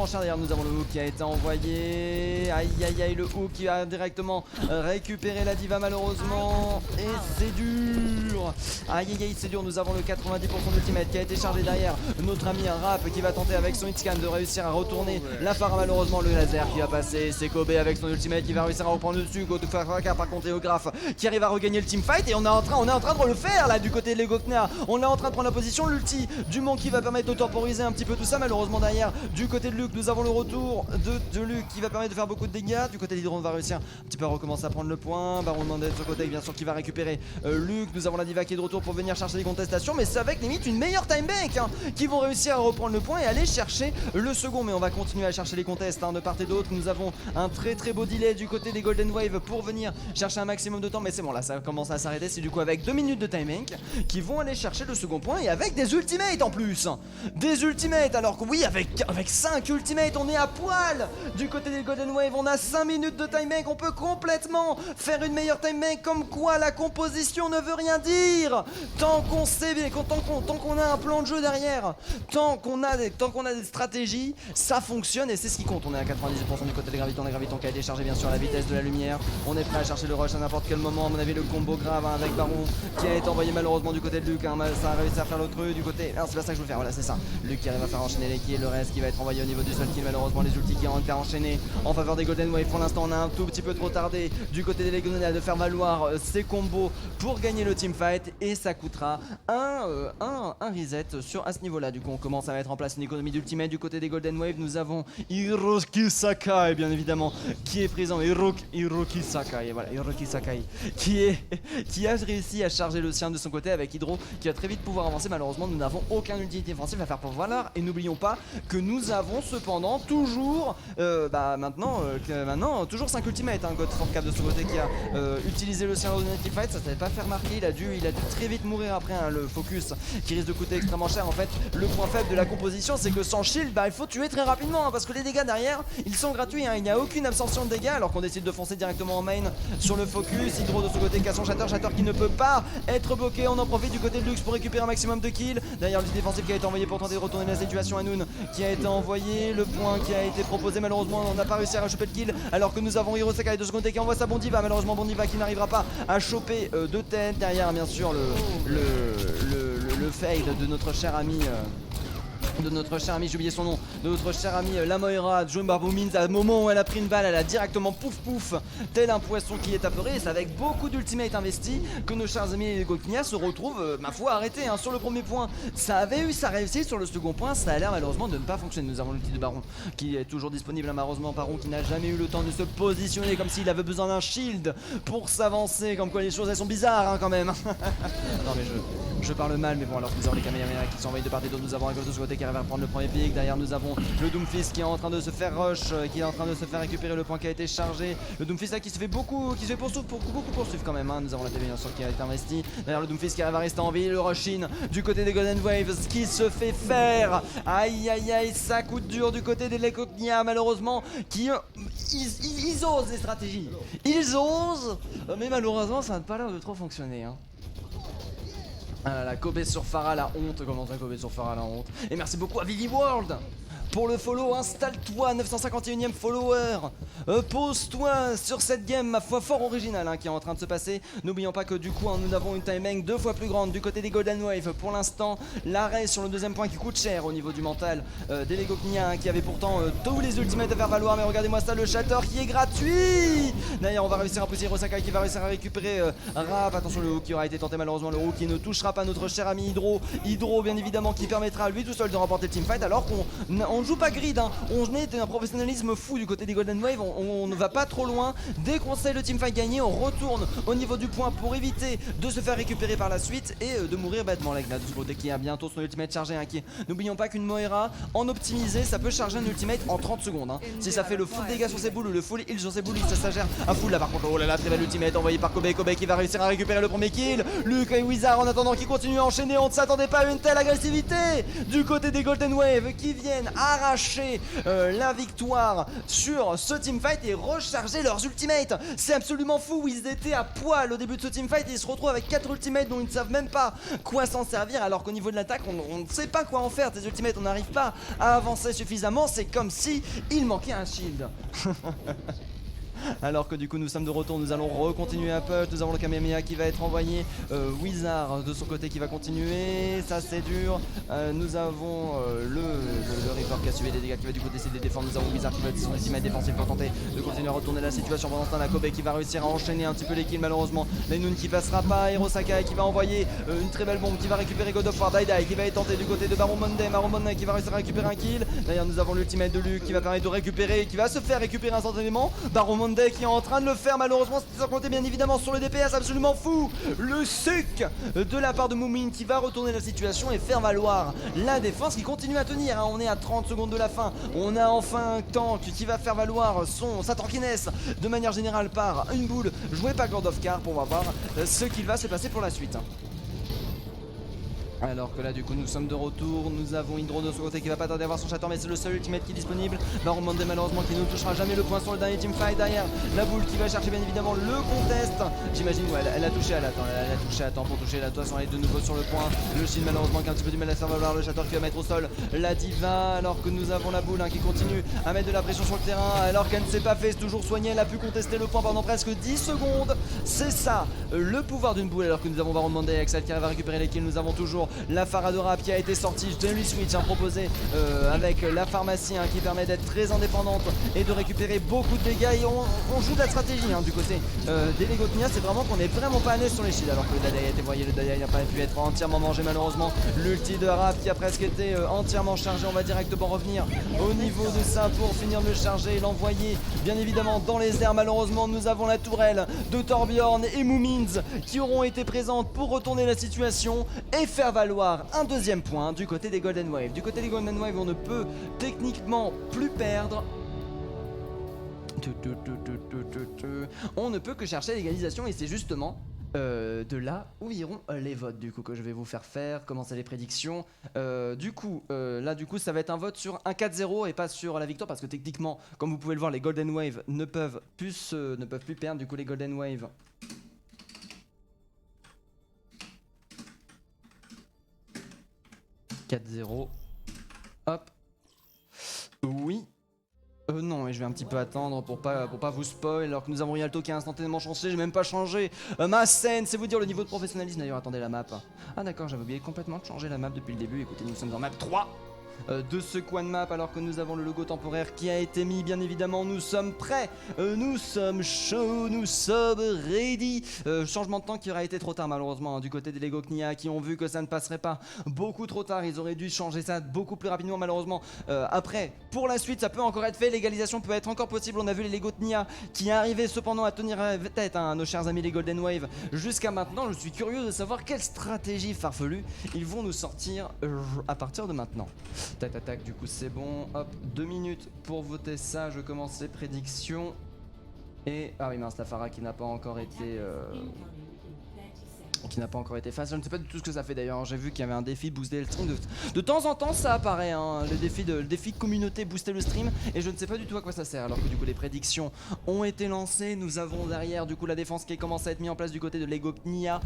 cher. D'ailleurs nous avons le hook qui a été envoyé. Aïe, le hook qui a directement récupéré la diva malheureusement, et c'est dur. Aïe, c'est dur. Nous avons le 90% d'ultimate qui a été chargé derrière notre ami Rap qui va tenter avec son hitscan de réussir à retourner la Pharah. Malheureusement le laser qui va passer, c'est Kobe avec son ultimate qui va réussir à reprendre le dessus. Par contre Théographe qui arrive à regagner le teamfight, et on est en train de le faire là du côté de l'Egoknia. On est en train de prendre la position, l'ulti du Monkey qui va permettre de temporiser un petit peu tout ça. Malheureusement derrière du côté de Luc nous avons le retour de Luc qui va permettre de faire beaucoup de dégâts. Du côté d'Hydro on va réussir un petit peu à recommencer à prendre le point. Baron Mandel de ce côté bien sûr qui va récupérer Luc. Nous avons la Diva qui est de retour pour venir chercher des contestations, mais c'est avec limite une meilleure time bank hein, qui vont réussir à reprendre le point et aller chercher le second. Mais on va continuer à chercher les contests hein, de part et d'autre. Nous avons un très beau delay du côté des Golden Wave pour venir chercher un maximum de temps, mais c'est bon là ça commence à s'arrêter. C'est du coup avec 2 minutes de time bank qui vont aller chercher le second point et avec des ultimates en plus. Des ultimates, alors que oui, avec 5 ultimates on est à poil. Du côté des Golden Wave on a 5 minutes de time bank, on peut complètement faire une meilleure time bank, comme quoi la composition ne veut rien dire. Tant qu'on sait bien, tant qu'on a un plan de jeu derrière, tant qu'on a des stratégies, ça fonctionne et c'est ce qui compte. On est à 98% du côté des Gravitons, qui a été chargé bien sûr à la vitesse de la lumière. On est prêt à chercher le rush à n'importe quel moment. À mon avis le combo grave hein, avec Baron qui a été envoyé malheureusement du côté de Luc hein, ça a réussi à faire l'autre du côté, non c'est pas ça que je veux faire, voilà c'est ça. Luc qui arrive à faire enchaîner les kills, le reste qui va être envoyé au niveau du seul kill, malheureusement les ultis qui ont été enchaînés en faveur des Golden Wave. Pour l'instant on a un tout petit peu trop tardé du côté des Legionnaires de faire valoir ses combos pour gagner le teamfight et ça coûtera un reset à ce niveau là. Du coup on commence à mettre en place une économie d'ultimate du côté des Golden Wave. Nous avons Hiroki Sakai bien évidemment qui est présent, Hiroki Sakai, voilà Hiroki Sakai qui a réussi à charger le sien de son côté avec Hydro qui va très vite pouvoir avancer. Malheureusement nous n'avons aucun ulti défensif à faire pour valeur et n'oublions pas que nous avons cependant toujours maintenant toujours 5 ultimates hein. God Forcap de son côté qui a utilisé le sien dans une teamfight, ça s'avait pas fait remarquer, il a dû très vite mourir après hein, le focus qui risque de coûter extrêmement cher. En fait le point faible de la composition c'est que sans shield il faut tuer très rapidement hein, parce que les dégâts derrière ils sont gratuits hein. Il n'y a aucune absorption de dégâts alors qu'on décide de foncer directement en main sur le focus. Hydro de son côté qui a son Shatter qui ne peut pas être bloqué. On en profite du côté de Lux pour récupérer un maximum de kills. Derrière le défensif qui a été envoyé pour tenter de retourner la situation. Hanoun qui a été envoyé, le point qui a été proposé, malheureusement on n'a pas réussi à choper le kill alors que nous avons Hiro Sakai de ce côté qui envoie sa Bondiva. Malheureusement Bondiva qui n'arrivera pas à choper de tête. Derrière bien sûr le fail de notre cher ami j'ai oublié son nom, de notre cher ami la Moira, John Barboumins. À un moment où elle a pris une balle, elle a directement pouf tel un poisson qui est apeuré. Et c'est avec beaucoup d'ultimate investis que nos chers amis les Goknia se retrouvent ma foi arrêtés hein. Sur le premier point ça avait eu sa réussite, sur le second point ça a l'air malheureusement de ne pas fonctionner. Nous avons l'ulti de Baron qui est toujours disponible malheureusement. Baron qui n'a jamais eu le temps de se positionner, comme s'il avait besoin d'un shield pour s'avancer, comme quoi les choses elles sont bizarres hein, quand même. Non mais je parle mal, mais bon, alors que nous avons les caméras qui sont envoyés de part et d'autre. Nous avons un de ce côté qui arrive à prendre le premier pic. Derrière nous avons le Doomfist qui est en train de se faire rush, qui est en train de se faire récupérer le point qui a été chargé. Le Doomfist là qui se fait beaucoup poursuivre quand même hein. Nous avons la TV bien sûr qui a été investie. Derrière le Doomfist qui arrive à rester en vie. Le rush-in du côté des Golden Waves qui se fait faire. Aïe ça coûte dur du côté des Lekoknia malheureusement qui ils osent les stratégies. Ils osent, mais malheureusement ça n'a pas l'air de trop fonctionner hein. Ah là là, Kobe sur Pharah, la honte. Comment ça, Kobe sur Pharah, la honte. Et merci beaucoup à Vivi World pour le follow. Installe-toi, 951ème follower. Pose-toi sur cette game, ma foi, fort originale hein, qui est en train de se passer. N'oublions pas que du coup, hein, nous avons une timing 2 fois plus grande du côté des Golden Wave. Pour l'instant, l'arrêt sur le deuxième point qui coûte cher au niveau du mental des Legoknia hein, qui avait pourtant tous les ultimates à faire valoir. Mais regardez-moi ça, le Shatter qui est gratuit. D'ailleurs, on va réussir à pousser Hirosaka qui va réussir à récupérer Rap. Attention, le hook qui aura été tenté malheureusement. Le hook qui ne touchera pas notre cher ami Hydro. Hydro, bien évidemment, qui permettra à lui tout seul de remporter le teamfight alors qu'on joue pas grid hein. On est d'un professionnalisme fou du côté des Golden Wave. On ne va pas trop loin. Dès qu'on sait le teamfight gagné, on retourne au niveau du point pour éviter de se faire récupérer par la suite et de mourir bêtement. L'Egna de ce côté qui a bientôt son ultimate chargé hein, n'oublions pas qu'une Moira en optimisé ça peut charger un ultimate en 30 secondes hein. Si ça fait le full dégâts sur ses boules ou le full heal sur ses boules, ça gère à full là par contre. Oh là là, très belle ultimate envoyée par Kobe qui va réussir à récupérer le premier kill. Luke et Wizard en attendant qui continue à enchaîner. On ne s'attendait pas à une telle agressivité du côté des Golden Wave qui viennent arracher la victoire sur ce teamfight et recharger leurs ultimates. C'est absolument fou, ils étaient à poil au début de ce teamfight et ils se retrouvent avec 4 ultimates dont ils ne savent même pas quoi s'en servir alors qu'au niveau de l'attaque on ne sait pas quoi en faire. Tes ultimates on n'arrive pas à avancer suffisamment, c'est comme si il manquait un shield. Alors que du coup nous sommes de retour, nous allons recontinuer un push. Nous avons le Kamehameha qui va être envoyé, Wizard de son côté qui va continuer, ça c'est dur. Nous avons le Reaper qui a suivi les dégâts qui va du coup décider de défendre. Nous avons Wizard qui va être son ultimate défensif pour tenter de continuer à retourner la situation. Pendant ce temps la Kobe qui va réussir à enchaîner un petit peu les kills malheureusement. Lenun qui passera pas, Hirosaka qui va envoyer une très belle bombe qui va récupérer God of War. Daidai qui va être tenté du côté de Baron Monday. Baron Monday qui va réussir à récupérer un kill. D'ailleurs nous avons l'ultimate de Luke qui va permettre de récupérer, qui va se faire récupérer instantanément. Baron Monday Monday qui est en train de le faire. Malheureusement, c'est sans compter bien évidemment sur le DPS absolument fou. Le suc de la part de Moomin qui va retourner la situation et faire valoir la défense qui continue à tenir. On est à 30 secondes de la fin. On a enfin un tank qui va faire valoir sa tankiness de manière générale par une boule jouée par God of Car. On va voir ce qu'il va se passer pour la suite. Alors que là du coup nous sommes de retour, nous avons Hydro de son côté qui va pas tarder à avoir son chaton mais c'est le seul ultimate qui est disponible. Baron Monday malheureusement qui ne touchera jamais le point sur le dernier teamfight derrière. La boule qui va chercher bien évidemment le contest. J'imagine ouais, elle a touché à la temps, elle a touché à temps pour toucher la toile sans aller de nouveau sur le point. Le shield malheureusement qui a un petit peu du mal à faire valoir, le chaton qui va mettre au sol la diva alors que nous avons la boule qui continue à mettre de la pression sur le terrain alors qu'elle ne s'est pas fait toujours soigner, elle a pu contester le point pendant presque 10 secondes. C'est ça le pouvoir d'une boule alors que nous avons Baron Monday avec celle qui va récupérer les kills. Nous avons toujours la Faradora qui a été sortie, Jelly Switch proposé avec la pharmacie qui permet d'être très indépendante et de récupérer beaucoup de dégâts. Et on joue de la stratégie du côté des Legotnia, c'est vraiment qu'on est vraiment pas à l'aise sur les shields alors que le Dadaï a été voyé, le Dadaï n'a pas pu être entièrement mangé malheureusement. L'ulti de Raph qui a presque été entièrement chargé, on va directement revenir au niveau de ça pour finir de le charger et l'envoyer bien évidemment dans les airs. Malheureusement nous avons la tourelle de Torbjorn et Moomins qui auront été présentes pour retourner la situation et faire valoir un deuxième point du côté des Golden Wave. Du côté des Golden Wave, on ne peut techniquement plus perdre. On ne peut que chercher l'égalisation et c'est justement de là où iront les votes du coup que je vais vous faire commencer les prédictions. Là du coup ça va être un vote sur un 4-0 et pas sur la victoire parce que techniquement comme vous pouvez le voir les Golden Wave ne peuvent plus perdre. Du coup les Golden Wave 4-0. Hop. Oui. Non, et je vais un petit peu attendre pour pas vous spoil alors que nous avons Rialto qui a instantanément changé, j'ai même pas changé ma scène, c'est vous dire le niveau de professionnalisme. D'ailleurs attendez la map. Ah d'accord, j'avais oublié complètement de changer la map depuis le début. Écoutez, nous sommes en map 3 de ce coin de map alors que nous avons le logo temporaire qui a été mis. Bien évidemment nous sommes prêts, nous sommes chauds, nous sommes ready. Changement de temps qui aura été trop tard malheureusement du côté des Legotnia qui ont vu que ça ne passerait pas beaucoup trop tard. Ils auraient dû changer ça beaucoup plus rapidement malheureusement. Après pour la suite ça peut encore être fait, l'égalisation peut être encore possible. On a vu les Legotnia qui arrivaient cependant à tenir tête nos chers amis les Golden Wave jusqu'à maintenant. Je suis curieux de savoir quelle stratégie farfelue ils vont nous sortir à partir de maintenant. Tac, du coup c'est bon, hop, 2 minutes pour voter ça, je commence les prédictions. Et, ah oui mince, la Farah qui n'a pas encore été face. Je ne sais pas du tout ce que ça fait d'ailleurs, j'ai vu qu'il y avait un défi booster le stream, de temps en temps ça apparaît le défi de communauté booster le stream et je ne sais pas du tout à quoi ça sert alors que du coup les prédictions ont été lancées. Nous avons derrière du coup la défense qui commence à être mise en place du côté de Legotnia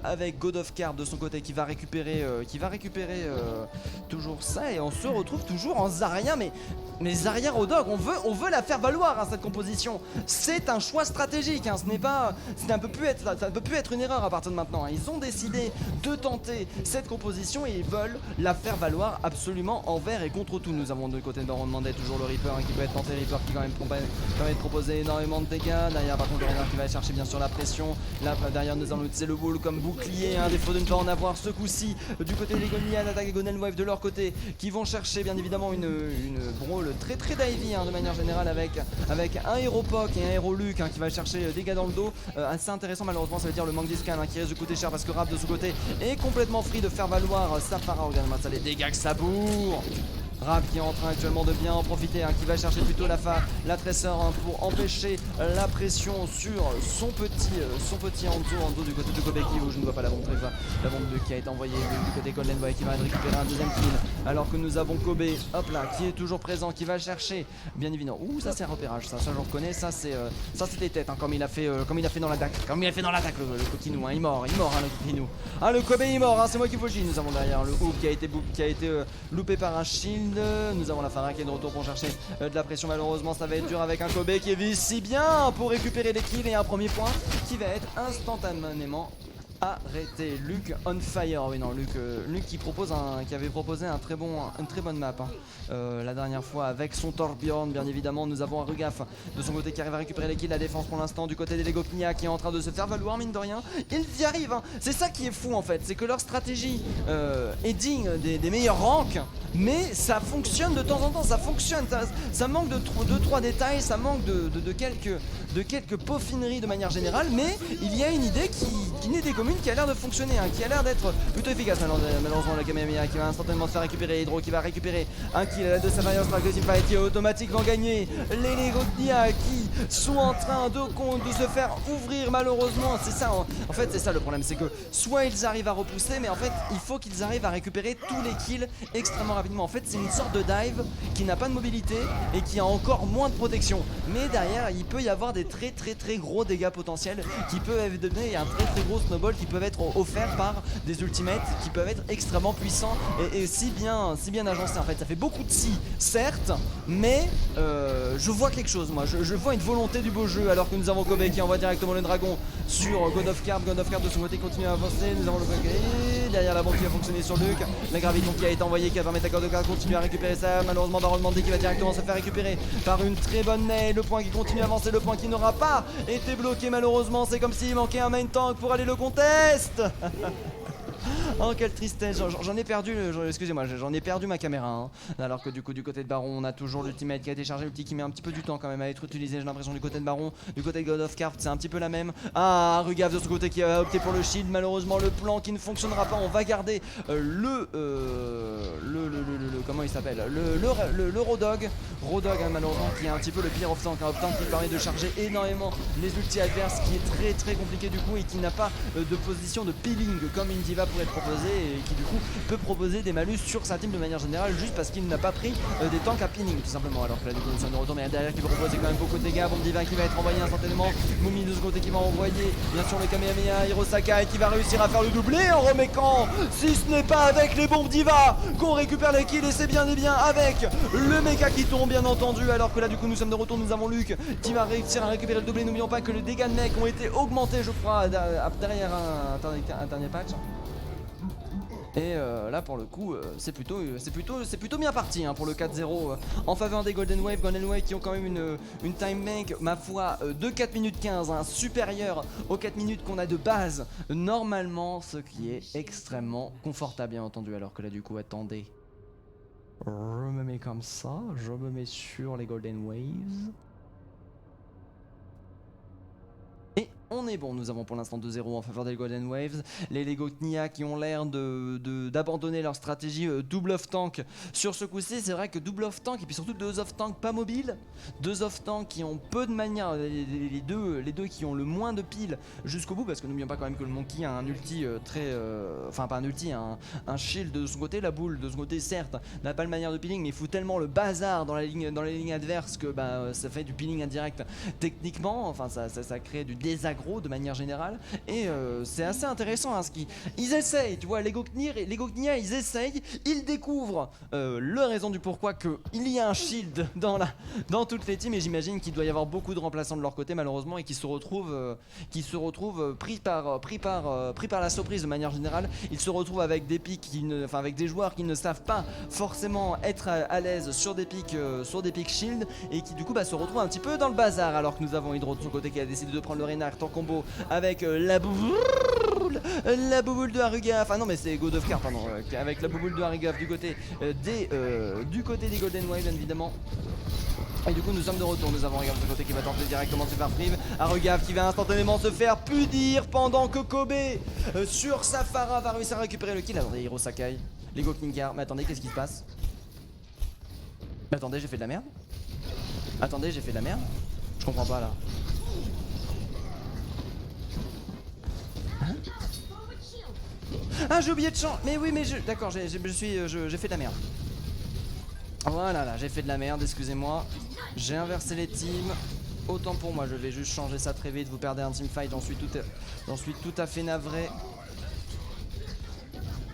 avec God of Car de son côté qui va récupérer toujours ça et on se retrouve toujours en Zarya mais Zarya Rodog, on veut la faire valoir cette composition. C'est un choix stratégique, ça ne peut plus être une erreur à partir de maintenant. Ils ont décidé de tenter cette composition et ils veulent la faire valoir absolument envers et contre tout. Nous avons de côté de Baron Monday toujours le Reaper qui peut être tenté, Reaper qui quand même permet de proposer énormément de dégâts. Derrière par contre le Renard qui va chercher bien sûr la pression. Là derrière nous allons utiliser le Bull comme bouclier, à défaut de ne pas en avoir ce coup-ci. Du côté des Legotnia, l'attaque des Golden Wave de leur côté qui vont chercher bien évidemment une brawl très divey de manière générale avec un Héropoc et un Héroluc qui va chercher des dégâts dans le dos. Assez intéressant malheureusement, ça veut dire le manque d'escan qui risque de coûter cher parce que Rap de ce côté est complètement free de faire valoir sa Farah. Regarde-moi ça, les dégâts que ça bourre. Rap qui est en train actuellement de bien en profiter, qui va chercher plutôt la tresseur pour empêcher la pression sur son petit Hanzo du côté de Kobe qui, où je ne vois pas la bombe la bombe qui a été envoyée du côté Golden Boy qui va récupérer un deuxième kill alors que nous avons Kobe, hop là, qui est toujours présent, qui va chercher bien évidemment. Ouh, ça c'est un repérage, ça je reconnais, ça c'est les têtes comme il a fait dans l'attaque, le coquinou, il est mort le coquinou. Le Kobe est mort, c'est moi qui fauchis. Nous avons derrière le hook qui a été loupé par un shield. Nous avons la Farah qui est de retour pour chercher de la pression. Malheureusement ça va être dur avec un Kobe qui vise si bien pour récupérer les kills et un premier point qui va être instantanément arrêté. Luc on fire. Oui non, Luc qui avait proposé une très bonne map la dernière fois avec son Torbjorn. Bien évidemment nous avons un Rugaf de son côté qui arrive à récupérer les kills. La défense pour l'instant du côté des Legotnia qui est en train de se faire valoir mine de rien. Ils y arrivent, c'est ça qui est fou en fait, c'est que leur stratégie est digne des meilleurs ranks mais ça fonctionne de temps en temps, ça fonctionne, ça manque de 2-3 détails, ça manque de quelques peaufineries de manière générale, mais il y a une idée qui naît des communes qui a l'air de fonctionner, hein, qui a l'air d'être plutôt efficace. Malheureusement la Kamehameha qui va instantanément se faire récupérer, Hydro qui va récupérer un kill à la de sa variante Strategy Fight qui est automatiquement gagné, les Lego Nia qui sont en train de se faire ouvrir malheureusement, c'est ça, en fait c'est ça le problème, c'est que soit ils arrivent à repousser, mais en fait il faut qu'ils arrivent à récupérer tous les kills extrêmement rapidement. En fait c'est une sorte de dive qui n'a pas de mobilité et qui a encore moins de protection, mais derrière il peut y avoir des très gros dégâts potentiels qui peuvent donner un très gros snowball qui peuvent être offerts par des ultimates qui peuvent être extrêmement puissants et si bien agencés. En fait ça fait beaucoup de si certes, mais je vois quelque chose, moi je vois une volonté du beau jeu, alors que nous avons Kobe qui envoie directement le dragon sur God of Carp de son côté continue à avancer. Nous avons le derrière la bombe qui va fonctionner sur Luke, la graviton qui a été envoyée qui va permettre à God of Carp de continuer à récupérer ça. Malheureusement Baron Mandé qui va directement se faire récupérer par une très bonne nail, le point qui continue à avancer, le point qui n'aura pas été bloqué malheureusement. C'est comme s'il manquait un main tank pour aller le contest. Oh quelle tristesse, j'en ai perdu, excusez-moi, j'en ai perdu ma caméra hein. Alors que du coup du côté de Baron on a toujours l'ultimate qui a été chargé, l'ulti qui met un petit peu du temps quand même à être utilisé, j'ai l'impression du côté de Baron. Du côté de God of Carp c'est un petit peu la même. Ah Rugav de ce côté qui a opté pour le shield, malheureusement le plan qui ne fonctionnera pas. On va garder comment il s'appelle, le Rodog hein, malheureusement qui est un petit peu le pire off-tank, un off-tank qui permet de charger énormément les ultis adverses, qui est très compliqué du coup et qui n'a pas de position de peeling comme une diva pourrait être proposée, et qui du coup peut proposer des malus sur sa team de manière générale juste parce qu'il n'a pas pris des tanks à pinning tout simplement. Alors que là du coup nous sommes de retour, mais derrière qui peut proposer quand même beaucoup de dégâts. Bon Divin qui va être envoyé instantanément, Mumi de ce côté qui va envoyer bien sûr le Kamehameha, Hirosaka qui va réussir à faire le doublé en reméquant, si ce n'est pas avec les bombes Diva qu'on récupère les kills, et c'est bien et bien avec le mecha qui tombe bien entendu. Alors que là du coup nous sommes de retour, nous avons Luke qui va réussir à récupérer le doublé. N'oublions pas que les dégâts de mec ont été augmentés je crois derrière un dernier patch. Et là pour le coup c'est plutôt bien parti hein, pour le 4-0 en faveur des Golden Wave qui ont quand même une time bank ma foi de 4 minutes 15 hein, supérieure aux 4 minutes qu'on a de base normalement, ce qui est extrêmement confortable bien entendu. Alors que là du coup attendez, je me mets comme ça, je me mets sur les Golden Waves. On est bon, nous avons pour l'instant 2-0 en faveur des Golden Waves. Les Lego Nia qui ont l'air d'abandonner leur stratégie double off-tank sur ce coup-ci. C'est vrai que double off-tank et puis surtout deux off-tank pas mobiles. Deux off-tank qui ont peu de manière, les deux qui ont le moins de piles jusqu'au bout. Parce que n'oublions pas quand même que le Monkey a un ulti enfin pas un ulti, un shield de son côté. La boule de son côté certes n'a pas le manière de peeling, mais il fout tellement le bazar dans les lignes adverses que ça fait du peeling indirect techniquement. Enfin ça crée du désagrément de manière générale, et c'est assez intéressant hein, ils essayent, tu vois, les Goknia ils essayent, ils découvrent la raison du pourquoi qu'il y a un shield dans toutes les teams, et j'imagine qu'il doit y avoir beaucoup de remplaçants de leur côté malheureusement, et qui se retrouvent pris par la surprise de manière générale. Ils se retrouvent avec des pics avec des joueurs qui ne savent pas forcément être à l'aise sur des pics shield, et qui du coup se retrouvent un petit peu dans le bazar. Alors que nous avons Hydro de son côté qui a décidé de prendre le Reinhardt en combo avec la bouboule de Haruga, enfin non mais c'est God of Carp pardon, avec la bouboule de Haruga du côté des Golden Wave bien évidemment. Et du coup nous sommes de retour, nous avons Haruga de ce côté qui va tenter directement de se faire prive, Haruga qui va instantanément se faire punir pendant que Kobe sur sa Pharah va réussir à récupérer le kill. Attendez, Hiro Sakai, les Gokningar, mais attendez, qu'est-ce qui se passe? Mais attendez, j'ai fait de la merde. Attendez, j'ai fait de la merde. Je comprends pas là. Hein? Ah j'ai oublié de changer. Mais oui mais d'accord, j'ai fait de la merde. Voilà là, j'ai fait de la merde, excusez-moi. J'ai inversé les teams. Autant pour moi, je vais juste changer ça très vite. Vous perdez un teamfight, j'en suis tout à fait navré.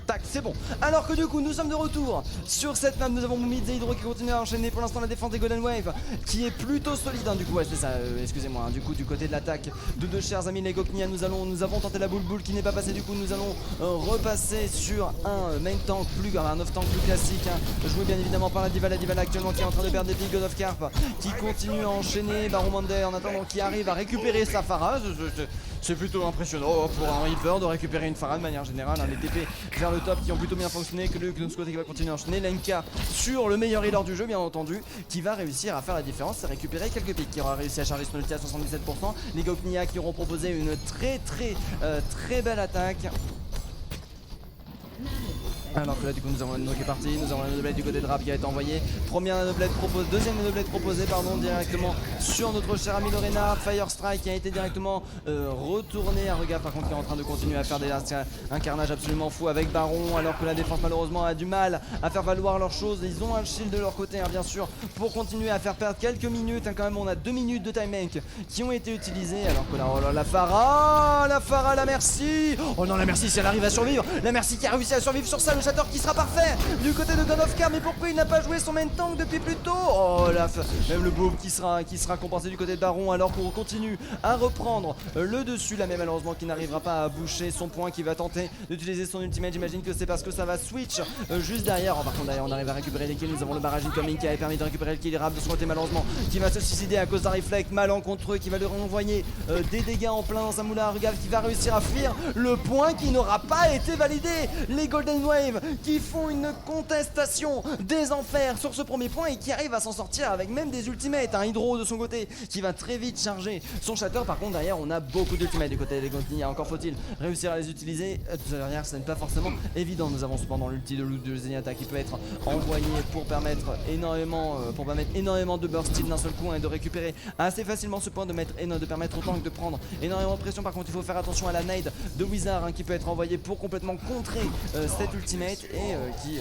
Tac, c'est bon. Alors que du coup nous sommes de retour sur cette map. Nous avons Mumidze Hydro qui continue à enchaîner pour l'instant la défense des Golden Wave qui est plutôt solide hein. Du coup ouais c'est ça, excusez-moi hein. Du coup du côté de l'attaque de deux chers amis les Goknia, nous avons tenté la boule qui n'est pas passée. Du coup nous allons repasser sur un main tank un off tank plus classique hein. Joué bien évidemment par la Diva actuellement qui est en train de perdre des pics. God of Carp qui continue à enchaîner, Baron Monday en attendant qui arrive à récupérer sa Pharah. C'est plutôt impressionnant pour un Reaper de récupérer une Pharah de manière générale, les TP vers le top qui ont plutôt bien fonctionné, que Luke de ce côté qui va continuer à enchaîner, Lenka sur le meilleur healer du jeu bien entendu, qui va réussir à faire la différence et récupérer quelques pics, qui aura réussi à charger son ulti à 77%, les Goknia qui auront proposé une très belle attaque. Alors que là du coup nous avons un nano qui est parti, nous avons un nanoblade du côté de Rap qui a été envoyé, deuxième nanoblade proposé directement sur notre cher ami Reinhardt. Fire Strike qui a été directement retourné, Aruga par contre qui est en train de continuer à faire un carnage absolument fou avec Baron, alors que la défense malheureusement a du mal à faire valoir leurs choses. Ils ont un shield de leur côté bien sûr pour continuer à faire perdre quelques minutes, quand même on a 2 minutes de time bank qui ont été utilisées, alors que là oh là, la Pharah, la Mercy, oh non la Mercy si elle arrive à survivre, la Mercy qui a réussi à survivre sur ça, le Shatter qui sera parfait du côté de God of Car, mais pourquoi il n'a pas joué son main tank depuis plus tôt? Oh là, même le boom qui sera compensé du côté de Baron, alors qu'on continue à reprendre le dessus, là mais malheureusement qui n'arrivera pas à boucher son point, qui va tenter d'utiliser son ultimate. J'imagine que c'est parce que ça va switch juste derrière. Par contre d'ailleurs on arrive à récupérer les kills, nous avons le barrage incoming qui avait permis de récupérer le kill. Rap de son côté malheureusement qui va se suicider à cause d'un reflect malencontreux qui va lui renvoyer des dégâts en plein dans sa moula. Rugal qui va réussir à fuir le point qui n'aura pas été validé. Les Golden Wave qui font une contestation des enfers sur ce premier point et qui arrivent à s'en sortir avec même des ultimates. Un Hydro de son côté qui va très vite charger son Shatter. Par contre derrière on a beaucoup d'ultimates du côté des Golden. Encore faut-il réussir à les utiliser. Derrière ce n'est pas forcément évident. Nous avons cependant l'ulti de Loot de Zenyatta qui peut être envoyé pour permettre énormément de burst steal d'un seul coup et de récupérer assez facilement ce point, de permettre au tank de prendre énormément de pression. Par contre il faut faire attention à la nade de Wizard qui peut être envoyée pour complètement contrer cette ultimate et qui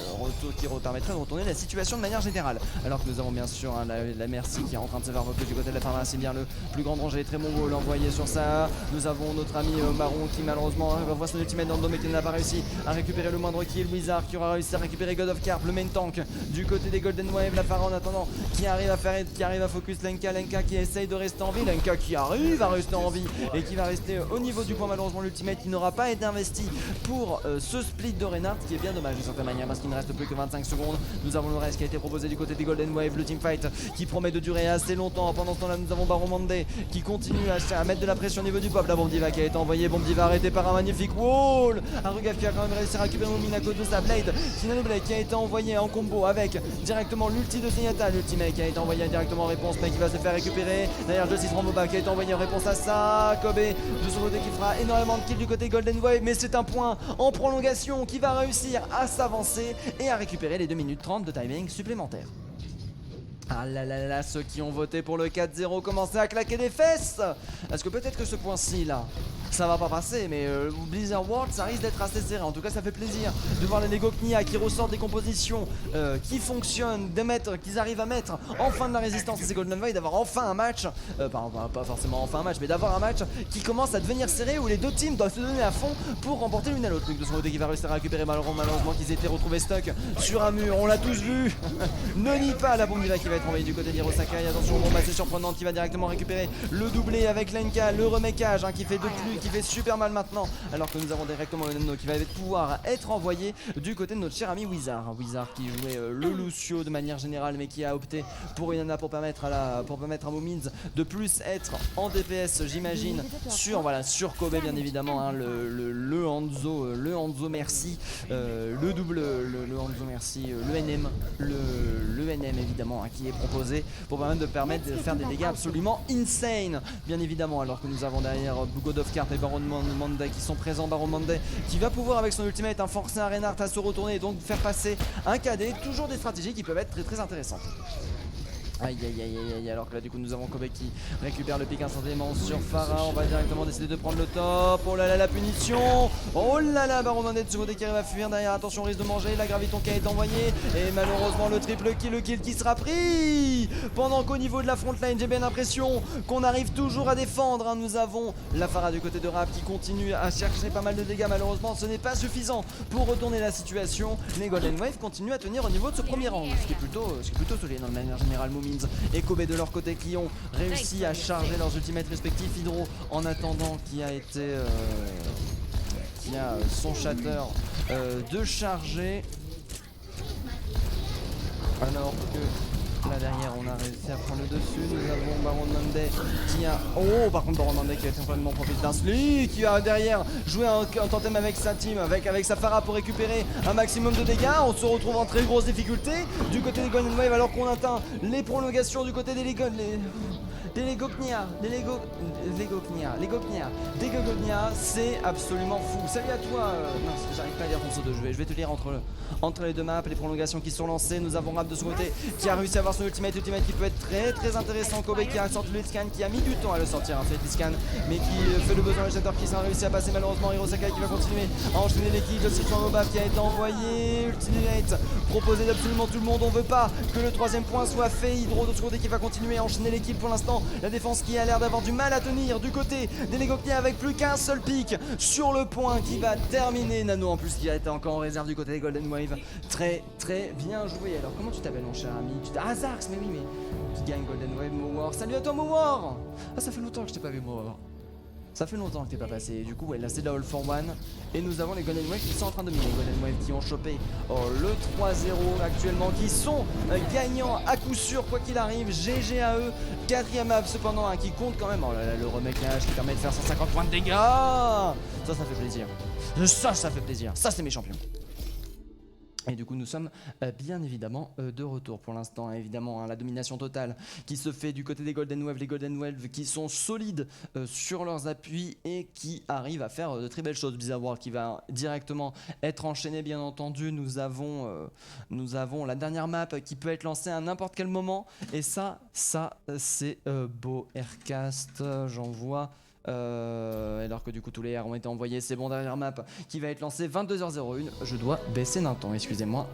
permettrait de retourner la situation de manière générale. Alors que nous avons bien sûr la Mercy qui est en train de se faire voter du côté de la pharmacie, bien le plus grand danger, très bon wall envoyé sur ça. Nous avons notre ami Baron qui malheureusement voit son ultimate dans le dos mais qui n'a pas réussi à récupérer le moindre kill. Wizard qui aura réussi à récupérer God of Carp, le main tank du côté des Golden Wave. La Pharah en attendant qui arrive à focus Lenka qui essaye de rester en vie, Lenka qui arrive à rester en vie et qui va rester au niveau du point. Malheureusement l'ultimate qui n'aura pas été investi pour ce split de Reinhardt, qui est bien dommage d'une certaine manière parce qu'il ne reste plus que 25 secondes. Nous avons le reste qui a été proposé du côté des Golden Wave, le teamfight qui promet de durer assez longtemps. Pendant ce temps là nous avons Baron Monday qui continue à mettre de la pression au niveau du pop. La bombe diva qui a été envoyée, bombe diva arrêtée par un magnifique wall. Arugaf qui a quand même réussi à récupérer Momin à cause de sa blade. Sinano Blade qui a été envoyé en combo avec directement l'ulti de Zenyatta, l'ultimate qui a été envoyé directement en réponse mais qui va se faire récupérer. Derrière Justice Ramboba qui a été envoyé en réponse à ça. Kobe de son côté qui fera énormément de kills du côté Golden Wave, mais c'est un point en prolongation qui va réussir à s'avancer et à récupérer les 2 minutes 30 de timing supplémentaire. Ah là là là, ceux qui ont voté pour le 4-0 commençaient à claquer des fesses. Est-ce que peut-être que ce point-ci là ça va pas passer, mais Blizzard World ça risque d'être assez serré. En tout cas ça fait plaisir de voir les Negoknia qui ressortent des compositions qui fonctionnent, qu'ils arrivent à mettre enfin de la résistance à ces Golden Void, d'avoir enfin un match, pas forcément enfin un match, mais d'avoir un match qui commence à devenir serré où les deux teams doivent se donner à fond pour remporter l'une à l'autre. Luke de son côté qui va réussir à récupérer malheureusement qu'ils étaient retrouvés stuck sur un mur, on l'a tous vu. Ne nie pas la bombe qui va être envoyée du côté d'Hirosakai. Attention, bombe assez surprenante qui va directement récupérer le doublé avec Lenka, le remakage qui fait de plus, qui fait super mal maintenant, alors que nous avons directement le nano qui va pouvoir être envoyé du côté de notre cher ami Wizard. Wizard qui jouait le Lucio de manière générale mais qui a opté pour une Ana pour permettre à Momins de plus être en DPS, j'imagine, sur Kobe bien évidemment, le Hanzo Merci, le double, le Hanzo Merci, le NM évidemment qui est proposé pour permettre de faire des dégâts absolument insane bien évidemment, alors que nous avons derrière God of Carp et Baron Monday qui sont présents. Baron Monday qui va pouvoir avec son ultimate forcer un Reinhardt à se retourner et donc faire passer un KD. Toujours des stratégies qui peuvent être très très intéressantes. Aïe aïe aïe aïe aïe, alors que là du coup nous avons Kobe qui récupère le pic instantanément sur Pharah. On va directement décider de prendre le top. Oh là là la punition. Oh là là, Baron Monday de ce côté qui arrive à fuir derrière. Attention, risque de manger, la graviton qui a été envoyée. Et malheureusement le triple kill, le kill qui sera pris. Pendant qu'au niveau de la frontline j'ai bien l'impression qu'on arrive toujours à défendre. Nous avons la Pharah du côté de Rap qui continue à chercher pas mal de dégâts. Malheureusement ce n'est pas suffisant pour retourner la situation. Les Golden Wave continuent à tenir au niveau de ce premier rang, ce qui est plutôt solide dans la manière générale. Et Kobe de leur côté qui ont réussi à charger leurs ultimates respectifs. Hydro en attendant qui a son shatter de charger, alors que Là derrière on a réussi à prendre le dessus. Nous avons Baron Monday qui a... Oh par contre Baron Monday qui a complètement profité d'un slick, qui a derrière joué un tandem avec sa team, avec sa Pharah pour récupérer un maximum de dégâts. On se retrouve en très grosse difficulté du côté des Golden Wave alors qu'on atteint les prolongations du côté des Legoknia, c'est absolument fou. Salut à toi, mince, j'arrive pas à lire ton pseudo, je vais te lire entre les deux maps, les prolongations qui sont lancées. Nous avons Rap de son côté qui a réussi à avoir son ultimate qui peut être très intéressant. Kobe qui a sorti le scan, qui a mis du temps à le sortir, fait scan, mais qui fait le besoin de qui s'est réussi à passer malheureusement. Hiro Sakai qui va continuer à enchaîner l'équipe de Citron Mobab qui a été envoyé, ultimate proposé d'absolument tout le monde. On veut pas que le troisième point soit fait. Hydro de son côté qui va continuer à enchaîner l'équipe pour l'instant. La défense qui a l'air d'avoir du mal à tenir du côté des Legoknia avec plus qu'un seul pic sur le point qui va terminer. Nano en plus qui a été encore en réserve du côté des Golden Wave. Très bien joué. Alors comment tu t'appelles mon cher ami? Zarx, mais oui mais qui gagne Golden Wave. Mowar, salut à toi Mowar. Ah ça fait longtemps que je t'ai pas vu Mowar. Ça fait longtemps que t'es pas passé, du coup ouais là c'est de la All for One. Et nous avons les Golden Wave qui sont en train de dominer. Les Golden Wave qui ont chopé le 3-0 actuellement, qui sont gagnants à coup sûr quoi qu'il arrive. GG à eux, 4ème map cependant qui compte quand même. Oh là là, le remake-age qui permet de faire 150 points de dégâts. Ça fait plaisir. Ça fait plaisir, ça c'est mes champions. Et du coup nous sommes bien évidemment de retour pour l'instant, évidemment la domination totale qui se fait du côté des Golden Wave, les Golden Wave qui sont solides sur leurs appuis et qui arrivent à faire de très belles choses. Bizarre World qui va directement être enchaîné bien entendu. Nous avons la dernière map qui peut être lancée à n'importe quel moment et ça c'est beau. Aircast, j'en vois. Alors que du coup tous les airs ont été envoyés, c'est bon. Derrière map qui va être lancé 22h01. Je dois baisser d'un temps, excusez-moi.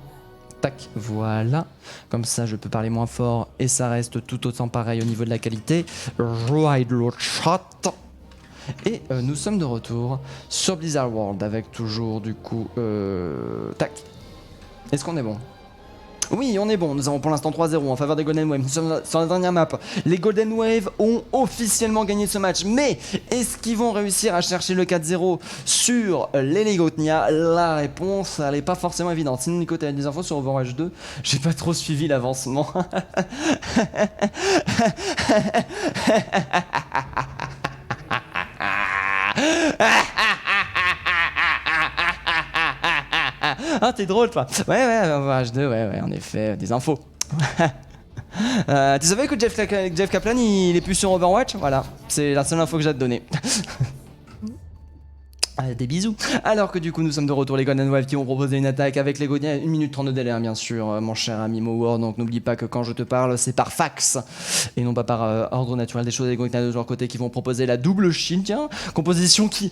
Tac, voilà. Comme ça je peux parler moins fort et ça reste tout autant pareil au niveau de la qualité. Ride le chat. Et nous sommes de retour sur Blizzard World avec toujours du coup tac. Est-ce qu'on est bon? Oui, on est bon, nous avons pour l'instant 3-0 en faveur des Golden Wave. Nous sommes sur la dernière map. Les Golden Wave ont officiellement gagné ce match. Mais est-ce qu'ils vont réussir à chercher le 4-0 sur les Legoknia? La réponse, elle n'est pas forcément évidente. Sinon, Nico, tu as des infos sur Overwatch 2? J'ai pas trop suivi l'avancement. Ah, t'es drôle, toi. Ouais, Overwatch 2, ouais, en effet, des infos. Tu savais que Jeff Kaplan, il est plus sur Overwatch? Voilà, c'est la seule info que j'ai à te donner. Des bisous. Alors que du coup nous sommes de retour, les Golden Wave qui ont proposé une attaque avec les Golden 1 minute 30 de délai bien sûr mon cher ami Mowar, donc n'oublie pas que quand je te parle c'est par fax et non pas par ordre naturel des choses. Les Golden de leur côté qui vont proposer la double shield, tiens, composition qui...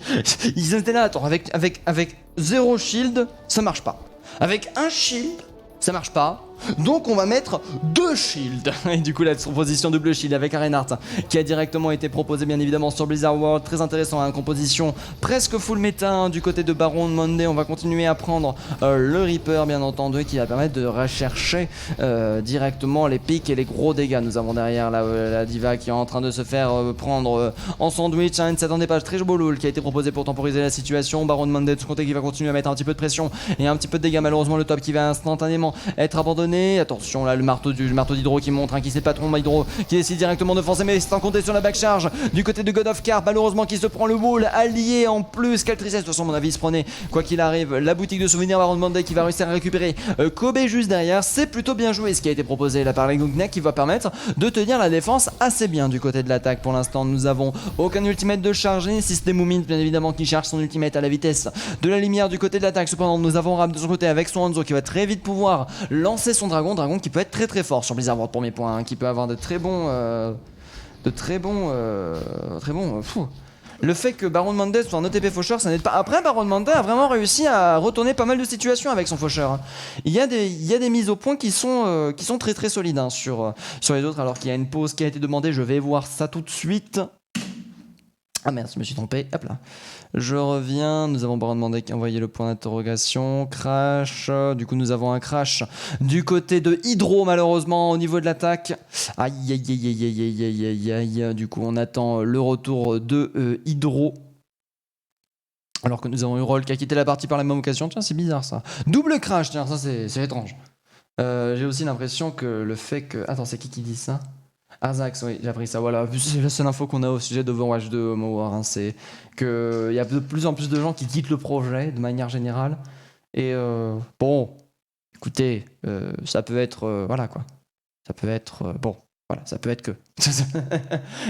Ils étaient là, attends, avec 0 shield ça marche pas, avec un shield ça marche pas. Donc on va mettre 2 shields. Et du coup la composition double shield avec Arenart qui a directement été proposée bien évidemment sur Blizzard World. Très intéressant, hein, composition presque full méta hein, du côté de Baron Monday. On va continuer à prendre le Reaper bien entendu qui va permettre de rechercher directement les pics et les gros dégâts. Nous avons derrière la Diva qui est en train de se faire prendre en sandwich. Hein, ne s'attendait pas, très beau lol qui a été proposé pour temporiser la situation. Baron Monday de son côté qui va continuer à mettre un petit peu de pression et un petit peu de dégâts. Malheureusement le top qui va instantanément être abandonné. Attention là le marteau d'Hydro qui montre hein, qui sait pas trop Hydro qui décide directement de foncer mais sans compter sur la backcharge du côté de God of Carp malheureusement qui se prend le wall allié en plus. Quelle tristesse, de toute façon mon avis il se prenait quoi qu'il arrive. La boutique de souvenirs Baron Monday qui va réussir à récupérer Kobe juste derrière. C'est plutôt bien joué ce qui a été proposé là par les Legoknia qui va permettre de tenir la défense assez bien du côté de l'attaque. Pour l'instant nous avons aucun ultimate de chargé, System Moomin bien évidemment qui charge son ultimate à la vitesse de la lumière du côté de l'attaque. Cependant nous avons Rap de son côté avec son Hanzo qui va très vite pouvoir lancer son dragon qui peut être très fort sur Blizzard World pour mes points, hein, qui peut avoir de très bons le fait que Baron Monday soit un OTP faucheur ça n'aide pas. Après Baron Monday a vraiment réussi à retourner pas mal de situations avec son faucheur. Il y a des mises au point qui sont très solides hein, sur les autres, alors qu'il y a une pause qui a été demandée. Je vais voir ça tout de suite. Ah merde, je me suis trompé, hop là. Je reviens, nous avons Baron Monday qui a envoyé le point d'interrogation, crash, du coup nous avons un crash du côté de Hydro malheureusement au niveau de l'attaque. Aïe, du coup on attend le retour de Hydro. Alors que nous avons eu Roll qui a quitté la partie par la même occasion, tiens c'est bizarre ça. Double crash, tiens ça c'est étrange. J'ai aussi l'impression que le fait que... Attends, c'est qui dit ça? Arzax, oui, j'ai appris ça, voilà. C'est la seule info qu'on a au sujet d'Overwatch 2 Homo War, hein, c'est qu'il y a de plus en plus de gens qui quittent le projet de manière générale. Et bon, écoutez, ça peut être... voilà quoi. Ça peut être... bon, voilà, ça peut être que.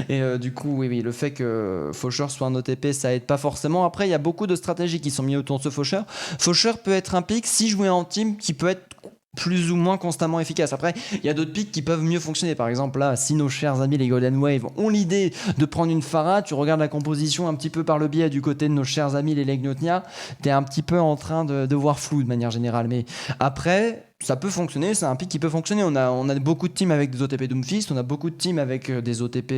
Et du coup, oui, le fait que Faucheur soit un OTP, ça aide pas forcément. Après, il y a beaucoup de stratégies qui sont mises autour de ce Faucheur. Faucheur peut être un pick, si joué en team, qui peut être plus ou moins constamment efficace. Après, il y a d'autres picks qui peuvent mieux fonctionner. Par exemple, là, si nos chers amis les Golden Wave ont l'idée de prendre une Pharah, tu regardes la composition un petit peu par le biais du côté de nos chers amis les Legnotnia, t'es un petit peu en train de voir flou de manière générale. Mais après, ça peut fonctionner, c'est un pick qui peut fonctionner. On a beaucoup de teams avec des OTP Doomfist, on a beaucoup de teams avec des OTP...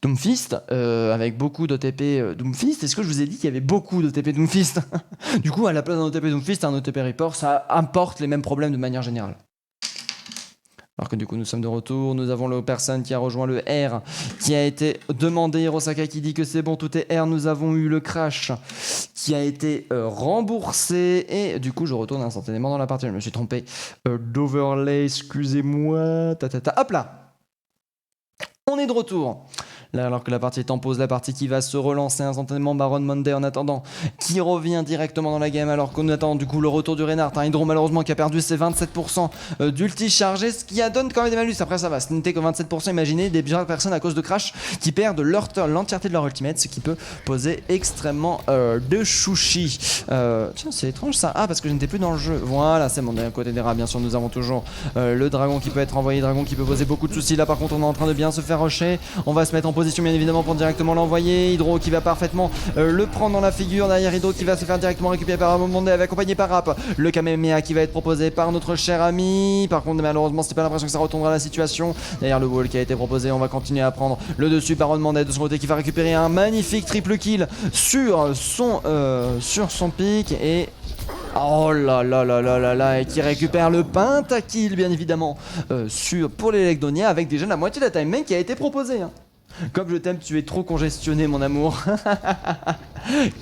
Doomfist, avec beaucoup d'OTP Doomfist. Est-ce que je vous ai dit qu'il y avait beaucoup d'OTP Doomfist? Du coup, à la place d'un OTP Doomfist, un OTP Reaper, ça importe les mêmes problèmes de manière générale. Alors que du coup, nous sommes de retour. Nous avons le personne qui a rejoint le R, qui a été demandé. Hirosaka qui dit que c'est bon, tout est R. Nous avons eu le crash qui a été remboursé. Et du coup, je retourne instantanément dans la partie. Je me suis trompé d'overlay, excusez-moi. Hop là! On est de retour. Là, alors que la partie est en pause, la partie qui va se relancer instantanément, Baron Monday en attendant, qui revient directement dans la game, alors qu'on attend du coup le retour du Reinhardt, un Hydro malheureusement qui a perdu ses 27% d'ulti chargé, ce qui donne quand même des malus. Après ça va, ce n'était que 27%, imaginez des personnes à cause de crash qui perdent l'entièreté de leur ultimate, ce qui peut poser extrêmement de chouchi. Tiens, c'est étrange ça. Ah, parce que je n'étais plus dans le jeu. Voilà, c'est bon, d'un côté des rats, bien sûr, nous avons toujours le dragon qui peut être envoyé, dragon qui peut poser beaucoup de soucis. Là par contre, on est en train de bien se faire rusher. On va se mettre en position bien évidemment pour directement l'envoyer. Hydro qui va parfaitement le prendre dans la figure. Derrière Hydro qui va se faire directement récupérer par Monday, accompagné par Rap. Le Kamehameha qui va être proposé par notre cher ami. Par contre malheureusement c'est pas l'impression que ça retournera la situation. Derrière le wall qui a été proposé, on va continuer à prendre le dessus par Monday de son côté qui va récupérer un magnifique triple kill sur son pic et oh là là là là là là, et qui récupère le pentakill bien évidemment pour les Legdonia avec déjà la moitié de la time bank qui a été proposée. Hein. Comme je t'aime, tu es trop congestionné mon amour.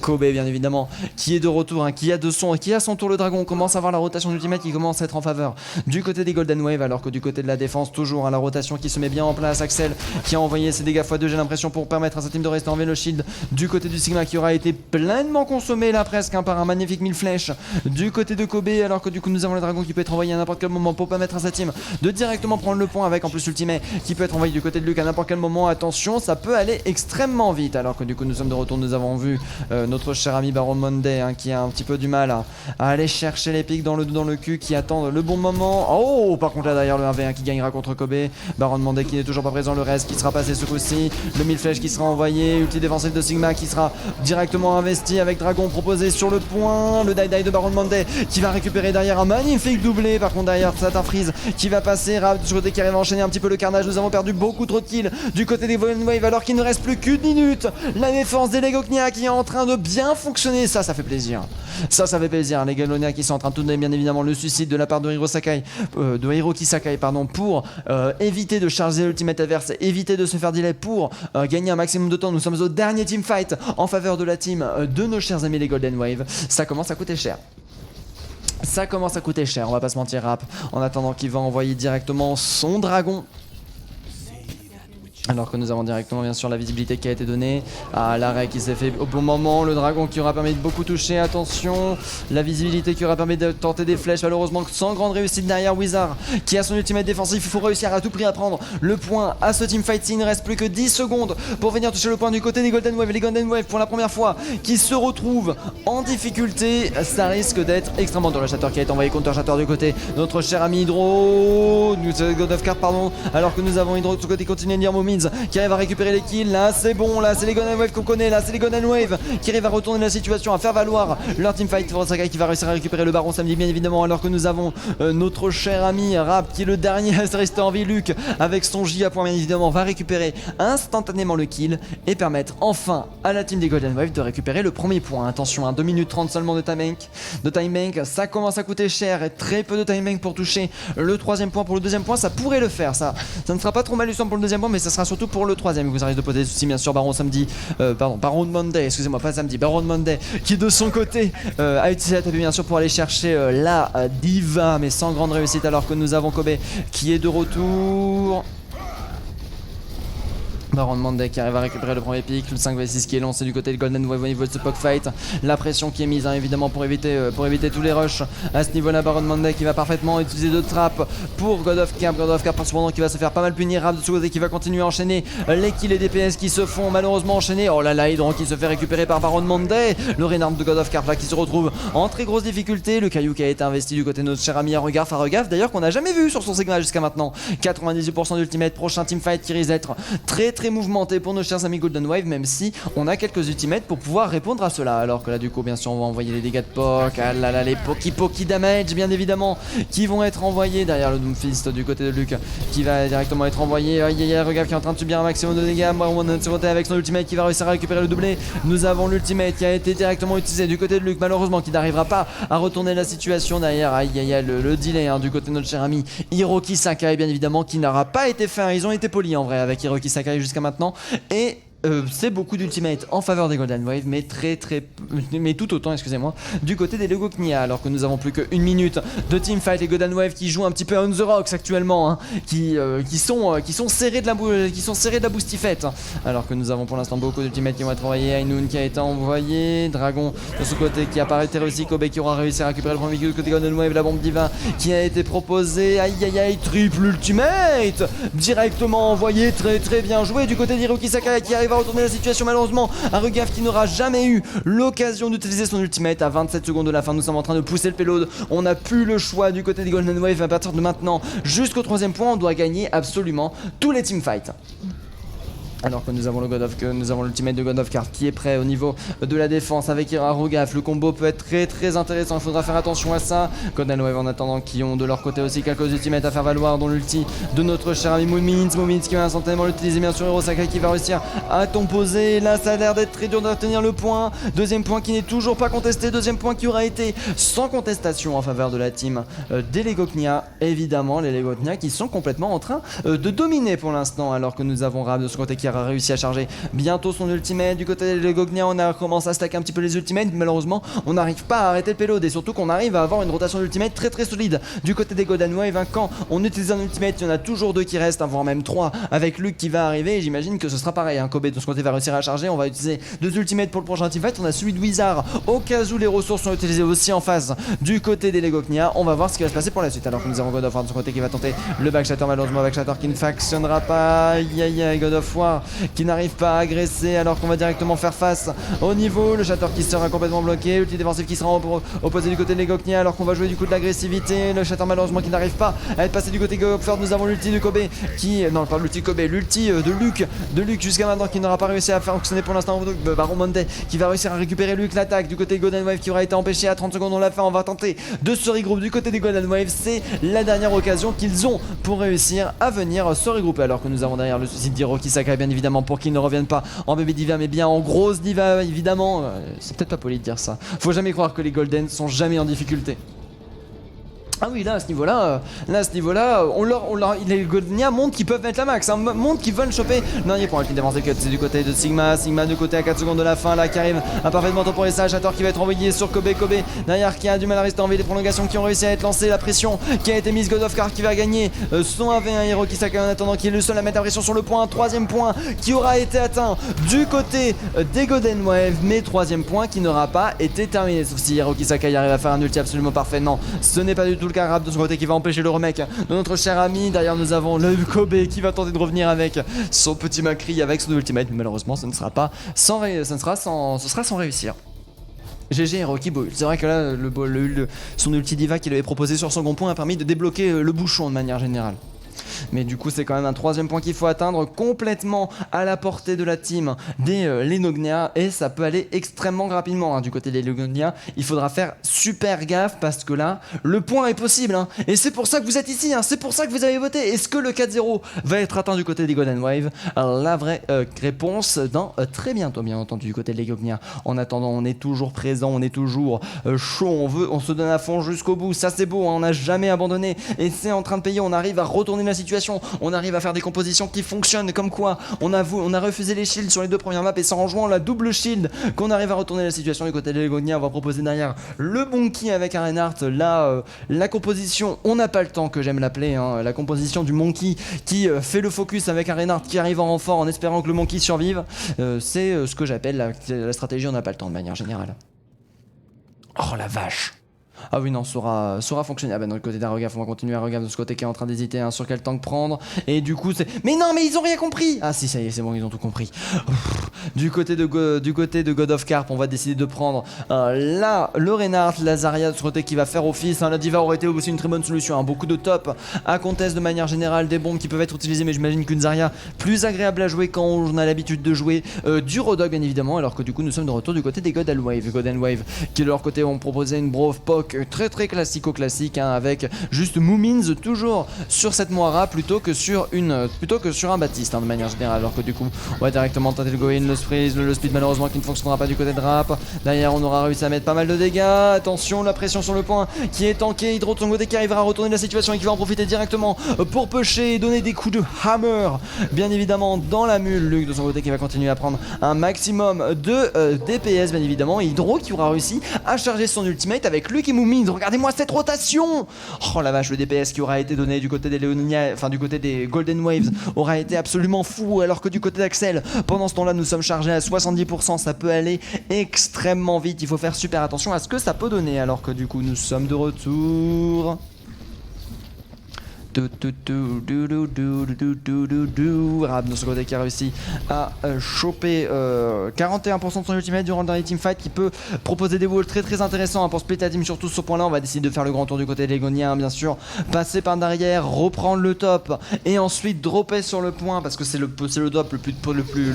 Kobe bien évidemment qui est de retour, hein, qui a son tour le dragon. On commence à voir la rotation d'ultimate qui commence à être en faveur du côté des Golden Wave, alors que du côté de la défense toujours la rotation qui se met bien en place. Axel qui a envoyé ses dégâts x2 j'ai l'impression pour permettre à sa team de rester enlever le shield du côté du Sigma qui aura été pleinement consommé là presque par un magnifique 1000 flèches du côté de Kobe, alors que du coup nous avons le dragon qui peut être envoyé à n'importe quel moment pour permettre à sa team de directement prendre le point avec en plus ultimate qui peut être envoyé du côté de Luke à n'importe quel moment. Attention, ça peut aller extrêmement vite, alors que du coup nous sommes de retour. Nous avons vu notre cher ami Baron Monday hein, qui a un petit peu du mal à aller chercher les pics dans le cul, qui attend le bon moment. Oh, par contre là derrière le 1v1 qui gagnera contre Kobe. Baron Monday qui n'est toujours pas présent, le reste qui sera passé ce coup-ci, le 1000 flèches qui sera envoyé, ulti défensif de Sigma qui sera directement investi avec Dragon proposé sur le point, le die-die de Baron Monday qui va récupérer derrière un magnifique doublé. Par contre derrière Satin Freeze qui va passer, Rap du côté qui arrive à enchaîner un petit peu le carnage. Nous avons perdu beaucoup trop de kills du côté des Golden Wave alors qu'il ne reste plus qu'une minute. La défense des Legoknia qui est en train de bien fonctionner, ça fait plaisir. Ça fait plaisir. Les Legoknia qui sont en train de tourner bien évidemment le suicide de la part de Hiroki Sakai pardon, pour éviter de charger l'ultimate adverse, éviter de se faire delay pour gagner un maximum de temps. Nous sommes au dernier team fight en faveur de la team de nos chers amis les Golden Wave. Ça commence à coûter cher. Ça commence à coûter cher, on va pas se mentir. Rap en attendant qu'il va envoyer directement son dragon. Alors que nous avons directement bien sûr la visibilité qui a été donnée à l'arrêt qui s'est fait au bon moment, le dragon qui aura permis de beaucoup toucher, attention, la visibilité qui aura permis de tenter des flèches, malheureusement sans grande réussite derrière Wizard qui a son ultimate défensif. Il faut réussir à tout prix à prendre le point à ce teamfight. Il ne reste plus que 10 secondes pour venir toucher le point du côté des Golden Wave. Les Golden Wave pour la première fois qui se retrouvent en difficulté, ça risque d'être extrêmement dur. Le Shatter qui a été envoyé contre Shatter du côté de notre cher ami Hydro, God of Card pardon, alors que nous avons Hydro de ce côté qui continue de dire Momi qui arrive à récupérer les kills. Là c'est bon, là c'est les Golden Wave qu'on connaît, là c'est les Golden Wave qui arrivent à retourner la situation, à faire valoir leur teamfight. Sakai qui va réussir à récupérer le baron samedi bien évidemment, alors que nous avons notre cher ami Rap qui est le dernier à rester en vie. Luke avec son J à point bien évidemment va récupérer instantanément le kill et permettre enfin à la team des Golden Wave de récupérer le premier point. Attention, 2 minutes 30 seulement de time bank, ça commence à coûter cher et très peu de time bank pour toucher le troisième point. Pour le deuxième point ça pourrait le faire, ça ne sera pas trop mal pour le deuxième point, mais ça sera sera surtout pour le troisième. Vous arrivez de poser des soucis, bien sûr. Baron Monday, excusez-moi, pas samedi. Baron Monday qui de son côté a utilisé la tapis bien sûr pour aller chercher la diva, mais sans grande réussite, alors que nous avons Kobe qui est de retour. Baron Monday qui arrive à récupérer le premier pick, le 5v6 qui est lancé du côté de Golden Wave au niveau de ce puck fight. La pression qui est mise évidemment pour éviter tous les rushs à ce niveau-là. Baron Monday qui va parfaitement utiliser deux trappes pour God of Cap. God of Cap cependant qui va se faire pas mal punir. Rap de ce côté qui va continuer à enchaîner les kills et DPS qui se font malheureusement enchaîner. Oh là là, Hydron qui se fait récupérer par Baron Monday. Le Reynard de God of Cap là qui se retrouve en très grosse difficulté. Le caillou qui a été investi du côté de notre cher ami Farogaf d'ailleurs qu'on n'a jamais vu sur son Sigma jusqu'à maintenant. 98% d'ultimate, prochain teamfight qui risque d'être très mouvementé pour nos chers amis Golden Wave, même si on a quelques ultimates pour pouvoir répondre à cela. Alors que là du coup bien sûr on va envoyer les dégâts de POC, ah là là les Poki damage bien évidemment qui vont être envoyés derrière le Doomfist du côté de Luke qui va directement être envoyé. Aïe regarde qui est en train de subir un maximum de dégâts. On a de avec son ultimate qui va réussir à récupérer le doublé. Nous avons l'ultimate qui a été directement utilisé du côté de Luke malheureusement qui n'arrivera pas à retourner la situation derrière. Aïe le delay du côté de notre cher ami Hiroki Sakai bien évidemment qui n'aura pas été fait. Ils ont été polis en vrai avec Hiroki Sakai jusqu'à maintenant. Et c'est beaucoup d'ultimate en faveur des Golden Wave, mais mais tout autant, excusez-moi, du côté des Lego Knia, alors que nous avons plus qu'une minute de teamfight. Les Golden Wave qui jouent un petit peu on the rocks actuellement, qui sont serrés de la boostifette, alors que nous avons pour l'instant beaucoup d'ultimate qui vont être envoyés. Ainoun qui a été envoyé, Dragon de ce côté qui apparaît réussi, Kobe qui aura réussi à récupérer le premier kill du côté Golden Wave, la bombe diva qui a été proposée. Aïe triple ultimate directement envoyé, très bien joué du côté d'Hiroki Sakai qui arrive à retourner la situation. Malheureusement Arugaf qui n'aura jamais eu l'occasion d'utiliser son ultimate. À 27 secondes de la fin nous sommes en train de pousser le payload. On n'a plus le choix du côté des Golden Wave. À partir de maintenant jusqu'au troisième point on doit gagner absolument tous les teamfights. Alors que nous avons l'ultimate de God of Card qui est prêt au niveau de la défense avec Arugaf. Le combo peut être très intéressant, il faudra faire attention à ça. Golden Wave en attendant qui ont de leur côté aussi quelques ultimates à faire valoir, dont l'ulti de notre cher ami Moomins qui va instantanément l'utiliser, bien sûr Hirosaka qui va réussir à composer. Là ça a l'air d'être très dur de retenir le point. Deuxième point qui n'est toujours pas contesté, deuxième point qui aura été sans contestation en faveur de la team des Lego Knia. Évidemment les Lego Knia qui sont complètement en train de dominer pour l'instant, alors que nous avons Rab de ce côté qui a réussi à charger bientôt son ultimate. Du côté des Lego Knia on a commencé à stacker un petit peu les ultimates, mais malheureusement on n'arrive pas à arrêter le payload, et surtout qu'on arrive à avoir une rotation d'ultimate très solide du côté des Golden Wave. Quand on utilise un ultimate il y en a toujours deux qui restent, voire même trois avec Luke qui va arriver, et j'imagine que ce sera pareil. Kobe de ce côté va réussir à charger. On va utiliser deux ultimates pour le prochain teamfight. On a celui de Wizard au cas où les ressources sont utilisées aussi en face du côté des Lego Knia. On va voir ce qui va se passer pour la suite, alors que nous avons God of War de ce côté qui va tenter le backshatter. Malheureusement backshatter qui ne fonctionnera pas. Aïe God of War qui n'arrive pas à agresser, alors qu'on va directement faire face au niveau. Le Shatter qui sera complètement bloqué, l'ulti défensif qui sera opposé du côté de Lego Knia, alors qu'on va jouer du coup de l'agressivité. Le Shatter malheureusement qui n'arrive pas à être passé du côté Gopford. Nous avons l'ulti de Kobe qui... non pas l'ulti de Kobe, l'ulti de Luke jusqu'à maintenant qui n'aura pas réussi à faire fonctionner pour l'instant. Baron Monday qui va réussir à récupérer Luke. L'attaque du côté de Golden Wave qui aura été empêchée à 30 secondes. On l'a fait, on va tenter de se regrouper du côté des Golden Wave. C'est la dernière occasion qu'ils ont pour réussir à venir se regrouper, alors que nous avons derrière le souci d'Hiroki Sakai bien évidemment pour qu'il ne revienne pas en baby diva mais bien en grosse diva évidemment. C'est peut-être pas poli de dire ça. Faut jamais croire que les Golden sont jamais en difficulté. Ah oui, là à ce niveau-là, les Golden montrent qu'ils peuvent mettre la max, montrent qu'ils veulent choper le dernier point. Qui défense cut, c'est du côté de Sigma de côté à 4 secondes de la fin, là qui arrive à parfaitement temporer ça. Shatter qui va être envoyé sur Kobe derrière qui a du mal à rester en vie. Les prolongations qui ont réussi à être lancées, la pression qui a été mise. God of Card qui va gagner son 1v1. Hiroki Sakai en attendant qui est le seul à mettre la pression sur le point. Troisième point qui aura été atteint du côté des Golden Wave, mais troisième point qui n'aura pas été terminé, sauf si Hiroki Sakai arrive à faire un ulti absolument parfait. Non, ce n'est pas du tout le cas. Rap de son côté qui va empêcher le remake de notre cher ami. Derrière nous avons le Kobe qui va tenter de revenir avec son petit Macri avec son ultimate, mais malheureusement ce sera sans réussir. GG Hiroki Boul. C'est vrai que là son ulti diva qu'il avait proposé sur son bon point a permis de débloquer le bouchon de manière générale. Mais du coup c'est quand même un troisième point qu'il faut atteindre, complètement à la portée de la team des Lenognia, et ça peut aller extrêmement rapidement du côté des Lenognia. Il faudra faire super gaffe parce que là le point est possible et c'est pour ça que vous êtes ici, c'est pour ça que vous avez voté. Est-ce que le 4-0 va être atteint du côté des Golden Wave? La vraie réponse dans très bientôt, bien entendu, du côté des Lenognia. En attendant on est toujours présent, on est toujours chaud, on se donne à fond jusqu'au bout. Ça c'est beau, on n'a jamais abandonné et c'est en train de payer. On arrive à retourner la situation situation. On arrive à faire des compositions qui fonctionnent, comme quoi on a refusé les shields sur les deux premières maps et c'est en jouant la double shield qu'on arrive à retourner la situation du côté de Legonia. On va proposer derrière le Monkey avec un Reinhardt. Là, la composition, on n'a pas le temps que j'aime l'appeler, hein, la composition du Monkey qui fait le focus avec un Reinhardt qui arrive en renfort en espérant que le Monkey survive. C'est ce que j'appelle la stratégie, on n'a pas le temps de manière générale. Oh la vache! Ah oui non, saura fonctionner. Ah bah dans le côté d'Arogaf, on va continuer à regarder de ce côté qui est en train d'hésiter hein, sur quel tank prendre. Et du coup c'est... Mais non mais ils ont rien compris. Ah si ça y est c'est bon ils ont tout compris. Du côté de God of Carp on va décider de prendre là le Reinhardt, la Zarya de ce côté qui va faire office hein. La Diva aurait été aussi une très bonne solution hein. Beaucoup de top à contest de manière générale, des bombes qui peuvent être utilisées. Mais j'imagine qu'une Zarya plus agréable à jouer quand on a l'habitude de jouer du Rodog bien évidemment. Alors que du coup nous sommes de retour du côté des God and Wave qui de leur côté ont proposé une Brove Poc très classique hein, avec juste Moomins toujours sur cette Moira plutôt que sur un Baptiste hein, de manière générale. Alors que du coup on va directement tenter le go in, le freeze, le speed malheureusement qui ne fonctionnera pas du côté de Rap. Derrière on aura réussi à mettre pas mal de dégâts. Attention la pression sur le point qui est tanké. Hydro de son côté qui arrivera à retourner la situation et qui va en profiter directement pour pusher et donner des coups de hammer bien évidemment dans la mule. Luc de son côté qui va continuer à prendre un maximum de DPS bien évidemment. Et Hydro qui aura réussi à charger son ultimate avec Luc et Moomins. Regardez-moi cette rotation. Oh la vache, le DPS qui aura été donné du côté des Leonia, enfin du côté des Golden Waves aura été absolument fou. Alors que du côté d'Axel, pendant ce temps-là, nous sommes chargés à 70%. Ça peut aller extrêmement vite. Il faut faire super attention à ce que ça peut donner. Alors que du coup, nous sommes de retour. Rab de ce côté qui a réussi à choper 41% de son ultimate durant le dernier teamfight, qui peut proposer des walls très intéressants hein, pour split la team. Surtout sur ce point là on va décider de faire le grand tour du côté de Legonia hein, bien sûr, passer par derrière, reprendre le top et ensuite dropper sur le point parce que c'est le drop le plus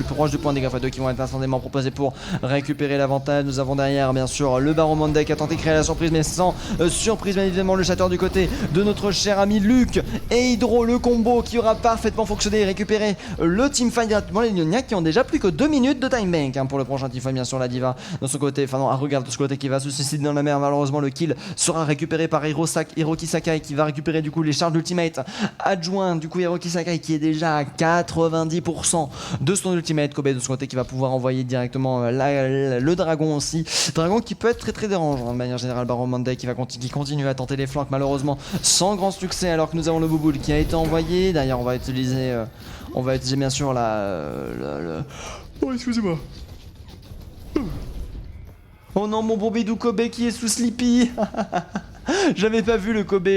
proche du point des Graph 2 qui vont être instantanément proposés pour récupérer l'avantage. Nous avons derrière bien sûr le Baron Monday qui a tenté de créer la surprise mais sans surprise bien évidemment. Le Shatter du côté de notre cher ami Luc et Hydro, le combo qui aura parfaitement fonctionné et récupéré le teamfight directement. Les Leonia qui ont déjà plus que 2 minutes de time bank hein, pour le prochain teamfight. Bien sûr la Diva de ce côté, enfin non, regarde de ce côté qui va se suicider dans la mer. Malheureusement le kill sera récupéré par Hiroki Sakai qui va récupérer du coup les charges d'ultimate adjoint. Du coup Hiroki Sakai qui est déjà à 90% de son ultimate. Kobe de ce côté qui va pouvoir envoyer directement le dragon aussi. Dragon qui peut être très dérangeant de manière générale. Baron Monday qui continue à tenter les flanks malheureusement sans grand succès. Alors que nous avons le Bouboule qui a été envoyé. D'ailleurs on va utiliser bien sûr oh excusez-moi. Oh non mon bon bidou Kobe qui est sous Sleepy. J'avais pas vu le Kobe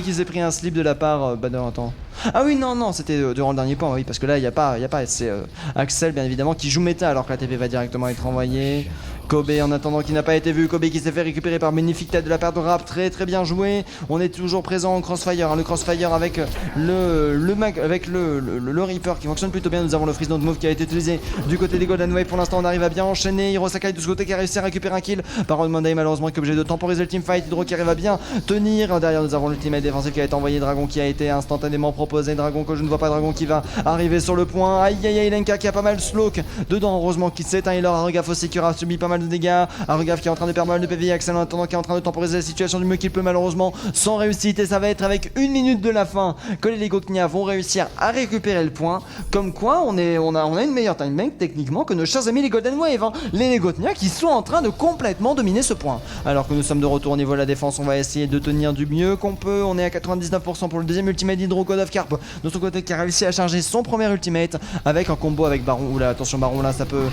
qui s'est pris un slip de la part bah non attends. Ah oui non c'était durant le dernier point oui parce que là il y a pas c'est Axel bien évidemment qui joue méta alors que la TP va directement être envoyée. Kobe en attendant qui n'a pas été vu, Kobe qui s'est fait récupérer par Magnifique Tête de la part de Rap, très bien joué. On est toujours présent en crossfire, hein, le crossfire avec le Reaper qui fonctionne plutôt bien. Nous avons le freeze note move qui a été utilisé du côté des Golden Wave. Pour l'instant on arrive à bien enchaîner. Hiro Sakai de ce côté qui a réussi à récupérer un kill. Baron Monday malheureusement qui est obligé de temporiser le teamfight. Hydro qui arrive à bien tenir. Derrière nous avons l'ultimate défensif qui a été envoyé. Dragon qui a été instantanément proposé. Dragon que je ne vois pas, Dragon qui va arriver sur le point. Aïe Lenka qui a pas mal sloke dedans, heureusement qu'il s'éteint. Et leur Arugaf aussi qui aura subi pas mal de dégâts. Arugaf qui est en train de perdre mal de PV. Axel en attendant qui est en train de temporiser la situation du mieux qu'il peut malheureusement sans réussite. Et ça va être avec 1 minute de la fin que les Legoknia vont réussir à récupérer le point. Comme quoi on a une meilleure time bank techniquement que nos chers amis les Golden Wave hein. Les Legoknia qui sont en train de complètement dominer ce point. Alors que nous sommes de retour au niveau de la défense, on va essayer de tenir du mieux qu'on peut. On est à 99% pour le deuxième ultimate d'Hydro. God of Carp de son côté qui a réussi à charger son premier ultimate avec un combo avec Baron. Oula attention Baron là ça peut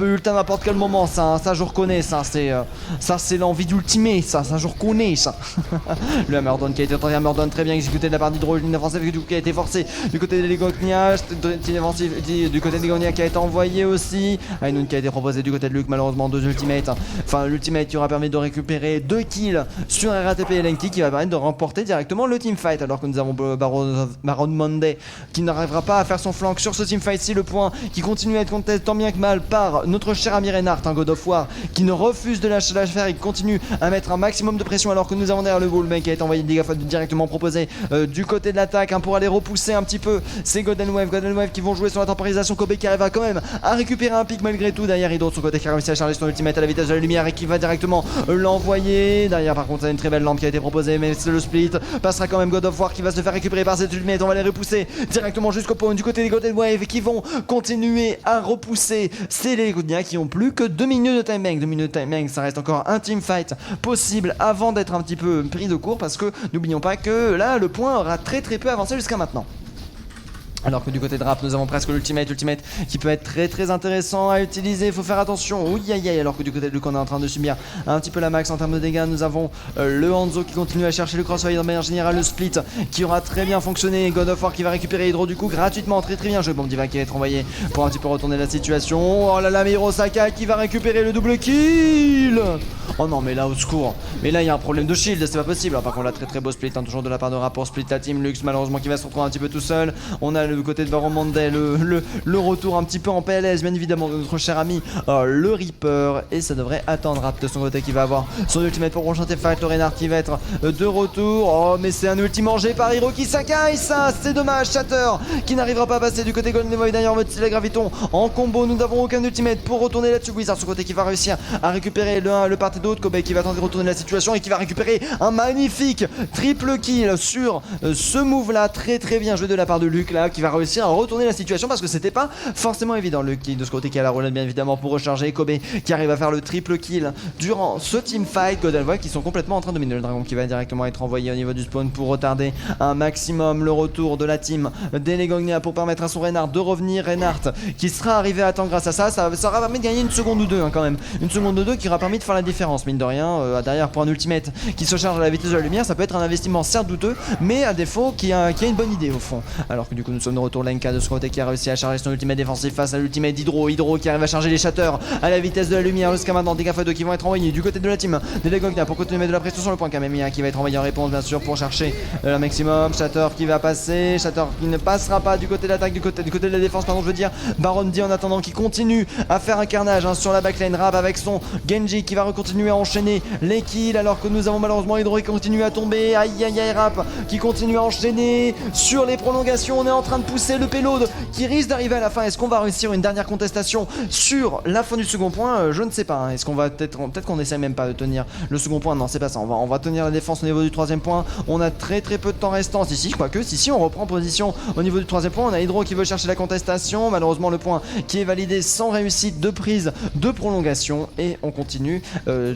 ult à n'importe quel moment ça je reconnais ça c'est l'envie d'ultimer ça je reconnais ça. Le Hammerdon qui a été tenté, Hammerdon très bien exécuté de la part d'Hydro, une offensive qui a été forcée du côté des Legoknia, du côté des Legoknia qui a été envoyé aussi. Ainun qui a été proposé du côté de Luke, malheureusement 2 ultimates. Enfin l'ultimate qui aura permis de récupérer 2 kills sur RATP et Lenki qui va permettre de remporter directement le teamfight. Alors que nous avons Baron Monday qui n'arrivera pas à faire son flank sur ce teamfight. Si le point qui continue à être contesté tant bien que mal par notre cher ami Reinhardt, un God of War qui ne refuse de lâcher l'affaire et qui continue à mettre un maximum de pression alors que nous avons derrière le Wallbang qui a été envoyé des gaffes directement proposé du côté de l'attaque pour aller repousser un petit peu ces Golden Wave qui vont jouer sur la temporisation. Kobe qui arrive quand même à récupérer un pic malgré tout. Derrière Hydro de son côté qui a réussi à charger son ultimate à la vitesse de la lumière et qui va directement l'envoyer. Derrière par contre, c'est une très belle lampe qui a été proposée, mais c'est le split. Passera quand même God of War qui va se faire récupérer par cette ultimate. On va les repousser directement jusqu'au point du côté des Golden Wave qui vont continuer à repousser. C'est les Legonia qui ont plus que 2 minutes de time bank. 2 minutes de time bank, ça reste encore un team fight possible avant d'être un petit peu pris de court parce que n'oublions pas que là le point aura très peu avancé jusqu'à maintenant. Alors que du côté de Rap, nous avons presque l'ultimate qui peut être très intéressant à utiliser. Il faut faire attention. Ouïe aïe aïe. Alors que du côté de Luke, on est en train de subir un petit peu la max en termes de dégâts. Nous avons le Hanzo qui continue à chercher le crossfire de manière générale. Le split qui aura très bien fonctionné. God of War qui va récupérer Hydro du coup gratuitement. Très bien joué. Bomb Diva qui va être envoyé pour un petit peu retourner la situation. Oh là là, mais Hirosaka qui va récupérer le double kill. Oh non, mais là au secours. Mais là il y a un problème de shield. C'est pas possible. Alors, par contre, là très beau split. Toujours de la part de Rap pour split la team. Lux malheureusement qui va se retrouver un petit peu tout seul. On a le côté de Baron Monday, le retour un petit peu en PLS bien évidemment de notre cher ami le Reaper, et ça devrait attendre Rap de son côté qui va avoir son ultimate pour prochain fight. Le Reinhardt qui va être de retour. Oh mais c'est un ultime mangé par Hiroki Sakai, ça c'est dommage. Shatter qui n'arrivera pas à passer du côté Golden Void. D'ailleurs la Graviton en combo, nous n'avons aucun ultimate pour retourner là-dessus. Wizard de son côté qui va réussir à récupérer le part et d'autre. Kobe qui va tenter de retourner la situation et qui va récupérer un magnifique triple kill sur ce move là. Très bien joué de la part de Luke là qui va réussir à retourner la situation parce que c'était pas forcément évident. Le kill de ce côté qui a la roulette bien évidemment pour recharger. Kobe qui arrive à faire le triple kill durant ce team fight. Golden Void qui sont complètement en train de dominer. Le dragon qui va directement être envoyé au niveau du spawn pour retarder un maximum le retour de la team des Legognia pour permettre à son Reinhardt de revenir. Reinhardt qui sera arrivé à temps grâce à ça. Ça aura permis de gagner une seconde ou deux quand même. Une seconde ou deux qui aura permis de faire la différence mine de rien. Derrière pour un ultimate qui se charge à la vitesse de la lumière, ça peut être un investissement certes douteux mais à défaut qui a une bonne idée au fond. Alors que du coup nous sommes de retour. Lenka de ce côté qui a réussi à charger son ultimate défensif face à l'ultimate d'Hydro. Hydro qui arrive à charger les shatters à la vitesse de la lumière jusqu'à maintenant. Dégâts x2 qui vont être envoyés du côté de la team des Legognia pour continuer de mettre de la pression sur le point. Kamemia qui va être envoyé en réponse bien sûr pour chercher le maximum. Shatter qui va passer. Shatter qui ne passera pas du côté de l'attaque, du côté de la défense pardon je veux dire. Baron D en attendant qui continue à faire un carnage sur la backline. Rap avec son Genji qui va continuer à enchaîner les kills alors que nous avons malheureusement Hydro qui continue à tomber. Aïe Rap qui continue à enchaîner sur les prolongations. On est en train de pousser le payload qui risque d'arriver à la fin. Est-ce qu'on va réussir une dernière contestation sur la fin du second point? Je ne sais pas hein. Est-ce qu'on va peut-être qu'on essaie même pas de tenir le second point? Non c'est pas ça, on va tenir la défense au niveau du troisième point. On a très peu de temps restant. Si quoique si on reprend position au niveau du troisième point. On a Hydro qui veut chercher la contestation. Malheureusement le point qui est validé sans réussite de prise de prolongation. Et on continue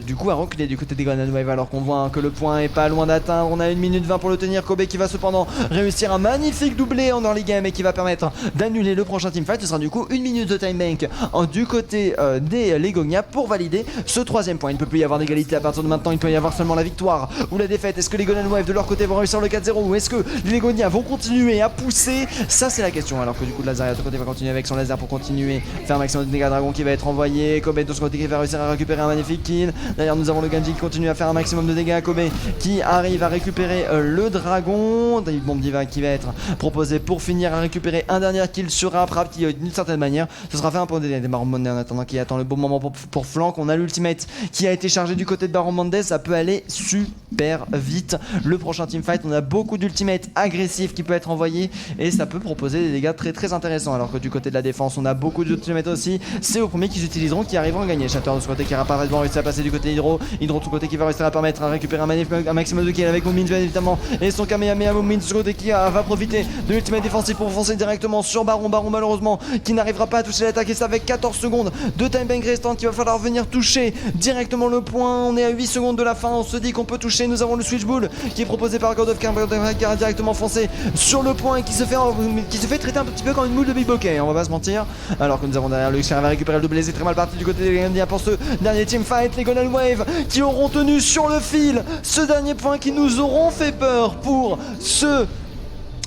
du coup à reculer du côté des Golden Wave alors qu'on voit que le point est pas loin d'atteindre. On a 1 minute 20 pour le tenir. Kobe qui va cependant réussir un magnifique doublé en early game et qui va permettre d'annuler le prochain teamfight. Ce sera du coup 1 minute de time bank du côté des Legognia pour valider ce troisième point. Il ne peut plus y avoir d'égalité à partir de maintenant. Il peut y avoir seulement la victoire ou la défaite. Est-ce que les Golden Wave de leur côté vont réussir le 4-0 ou est-ce que les Legognia vont continuer à pousser? Ça c'est la question. Alors que du coup Lazaria de côté va continuer avec son laser pour continuer faire un maximum de dégâts. Dragon qui va être envoyé. Kobe de ce côté qui va réussir à récupérer un magnifique kill. D'ailleurs nous avons le Genji qui continue à faire un maximum de dégâts. Kobe qui arrive à récupérer le dragon. Bomb Diva qui va être proposé pour finir à récupérer un dernier kill sur Rap qui d'une certaine manière ce sera fait un peu des Baron Monday en attendant qui attend le bon moment pour flank. On a l'ultimate qui a été chargé du côté de Baron Monday. Ça peut aller super vite le prochain teamfight. On a beaucoup d'ultimate agressifs qui peut être envoyé et ça peut proposer des dégâts très intéressants. Alors que du côté de la défense on a beaucoup d'ultimate aussi. C'est au premier qu'ils utiliseront qui arriveront à gagner. Shatter de ce côté qui aura pas réussi à passer du côté Hydro. Hydro de ce côté qui va réussir à permettre à récupérer un maximum de kills avec Moonmin bien évidemment et son Kamehameha. Moonmin de ce côté qui va profiter de l'ultimate défensif pour foncer directement sur Baron. Baron malheureusement qui n'arrivera pas à toucher l'attaque et ça avec 14 secondes de time bank restant qu'il va falloir venir toucher directement le point. On est à 8 secondes de la fin, on se dit qu'on peut toucher. Nous avons le switch bull qui est proposé par God of War qui a directement foncé sur le point et qui se fait traiter un petit peu comme une moule de Big Bokeh, on va pas se mentir. Alors que nous avons derrière Lux qui arrive à récupérer le double, c'est très mal parti du côté des Gambiens pour ce dernier team fight. Les Golden Wave qui auront tenu sur le fil ce dernier point, qui nous auront fait peur pour ce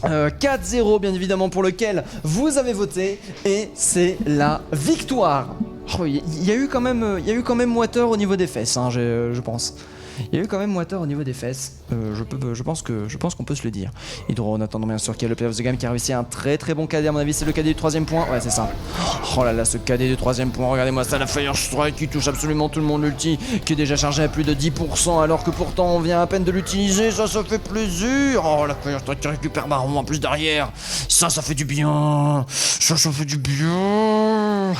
4-0 bien évidemment pour lequel vous avez voté, et c'est la victoire. Il y a eu quand même moiteur au niveau des fesses hein, je pense. Il y a eu quand même Water au niveau des fesses. Je pense qu'on peut se le dire. Hydro en attendant bien sûr qu'il y a le player of the game qui a réussi un très très bon KD. À mon avis c'est le KD du 3ème point. Ouais c'est ça. Oh là là ce KD du 3ème point. Regardez-moi ça, la Fire Strike qui touche absolument tout le monde. L'ulti qui est déjà chargé à plus de 10% alors que pourtant on vient à peine de l'utiliser. Ça fait plaisir. Oh la Fire Strike qui récupère Baron en plus derrière. Ça fait du bien. Ça fait du bien.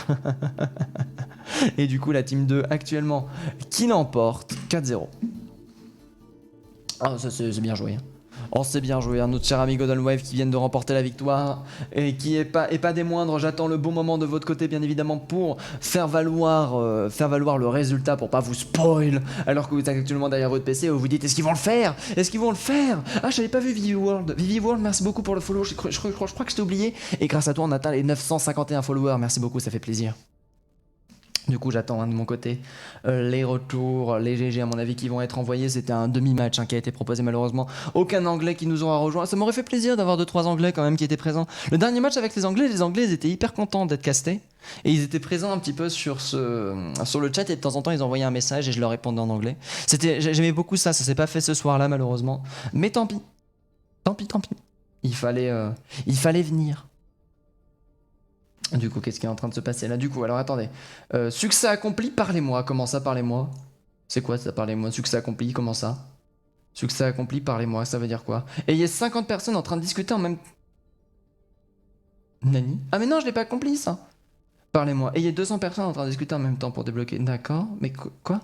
Et du coup la team 2 actuellement qui l'emporte 4-0. Ah ça c'est bien joué. Oh c'est bien joué, notre cher ami Golden Wave qui viennent de remporter la victoire et qui est pas des moindres. J'attends le bon moment de votre côté bien évidemment pour faire valoir le résultat pour pas vous spoil alors que vous êtes actuellement derrière votre PC et vous vous dites est-ce qu'ils vont le faire? Est-ce qu'ils vont le faire? Ah j'avais pas vu Vivi World. Vivi World merci beaucoup pour le follow, je crois que je t'ai oublié et grâce à toi on atteint les 951 followers, merci beaucoup ça fait plaisir. Du coup j'attends de mon côté les retours, les GG à mon avis qui vont être envoyés. C'était un demi-match qui a été proposé malheureusement. Aucun anglais qui nous aura rejoint. Ça m'aurait fait plaisir d'avoir 2-3 anglais quand même qui étaient présents. Le dernier match avec les anglais ils étaient hyper contents d'être castés. Et ils étaient présents un petit peu sur le chat et de temps en temps ils envoyaient un message et je leur répondais en anglais. J'aimais beaucoup ça s'est pas fait ce soir-là malheureusement. Mais tant pis. Tant pis. Il fallait venir. Du coup, qu'est-ce qui est en train de se passer là? Du coup, alors attendez. Succès accompli, parlez-moi. Comment ça, parlez-moi? C'est quoi ça, parlez-moi? Succès accompli, comment ça? Succès accompli, parlez-moi, ça veut dire quoi? Et il y a 50 personnes en train de discuter en même... Nani? Ah mais non, je l'ai pas accompli ça. Parlez-moi. Et il y a 200 personnes en train de discuter en même temps pour débloquer. D'accord, mais quoi?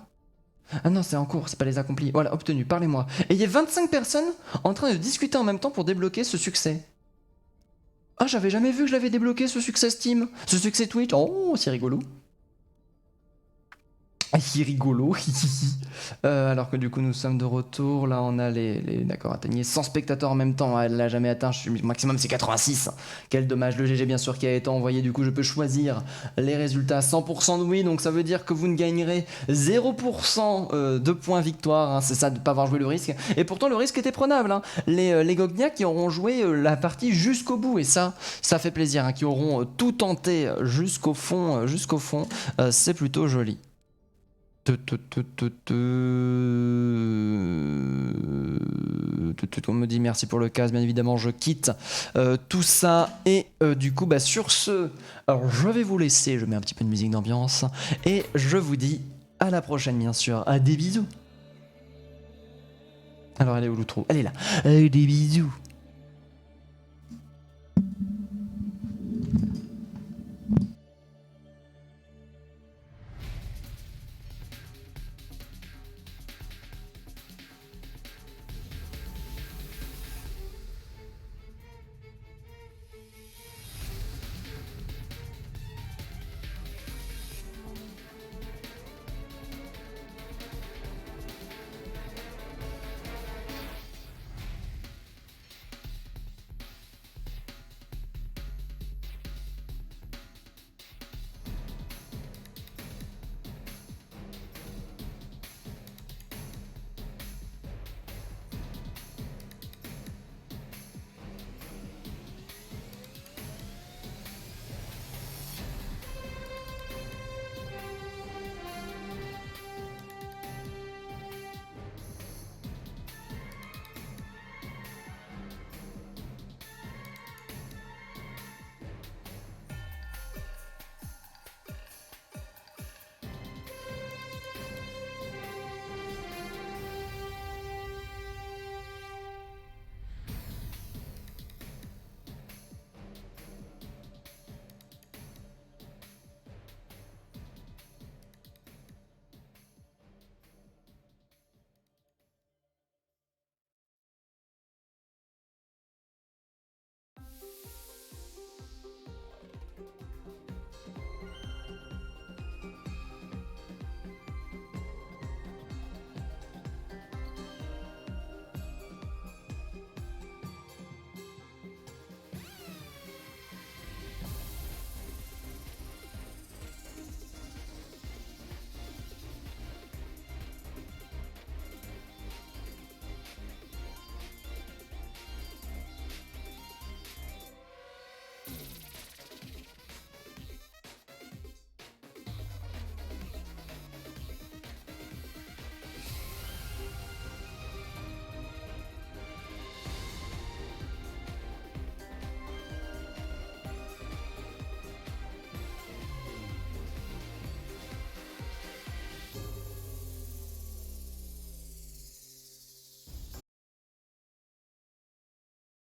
Ah non, c'est en cours, c'est pas les accomplis. Voilà, obtenu, parlez-moi. Et il y a 25 personnes en train de discuter en même temps pour débloquer ce succès. Ah, j'avais jamais vu que je l'avais débloqué ce succès Steam, ce succès Twitch. Oh, c'est rigolo. C'est rigolo. Alors que du coup nous sommes de retour. Là on a les d'accord, atteignez 100 spectateurs en même temps. Elle l'a jamais atteint, maximum c'est 86. Quel dommage, le GG bien sûr qui a été envoyé. Du coup je peux choisir les résultats. 100% de oui, donc ça veut dire que vous ne gagnerez 0% de points victoire. C'est ça, de ne pas avoir joué le risque. Et pourtant le risque était prenable. Les Gognia qui auront joué la partie jusqu'au bout. Et ça fait plaisir. Qui auront tout tenté jusqu'au fond. C'est plutôt joli. On me dit merci pour le casque, bien évidemment je quitte tout ça et du coup sur ce, alors je vais vous laisser, je mets un petit peu de musique d'ambiance et je vous dis à la prochaine bien sûr, des bisous. Alors elle est où l'outro? Elle est là, des bisous.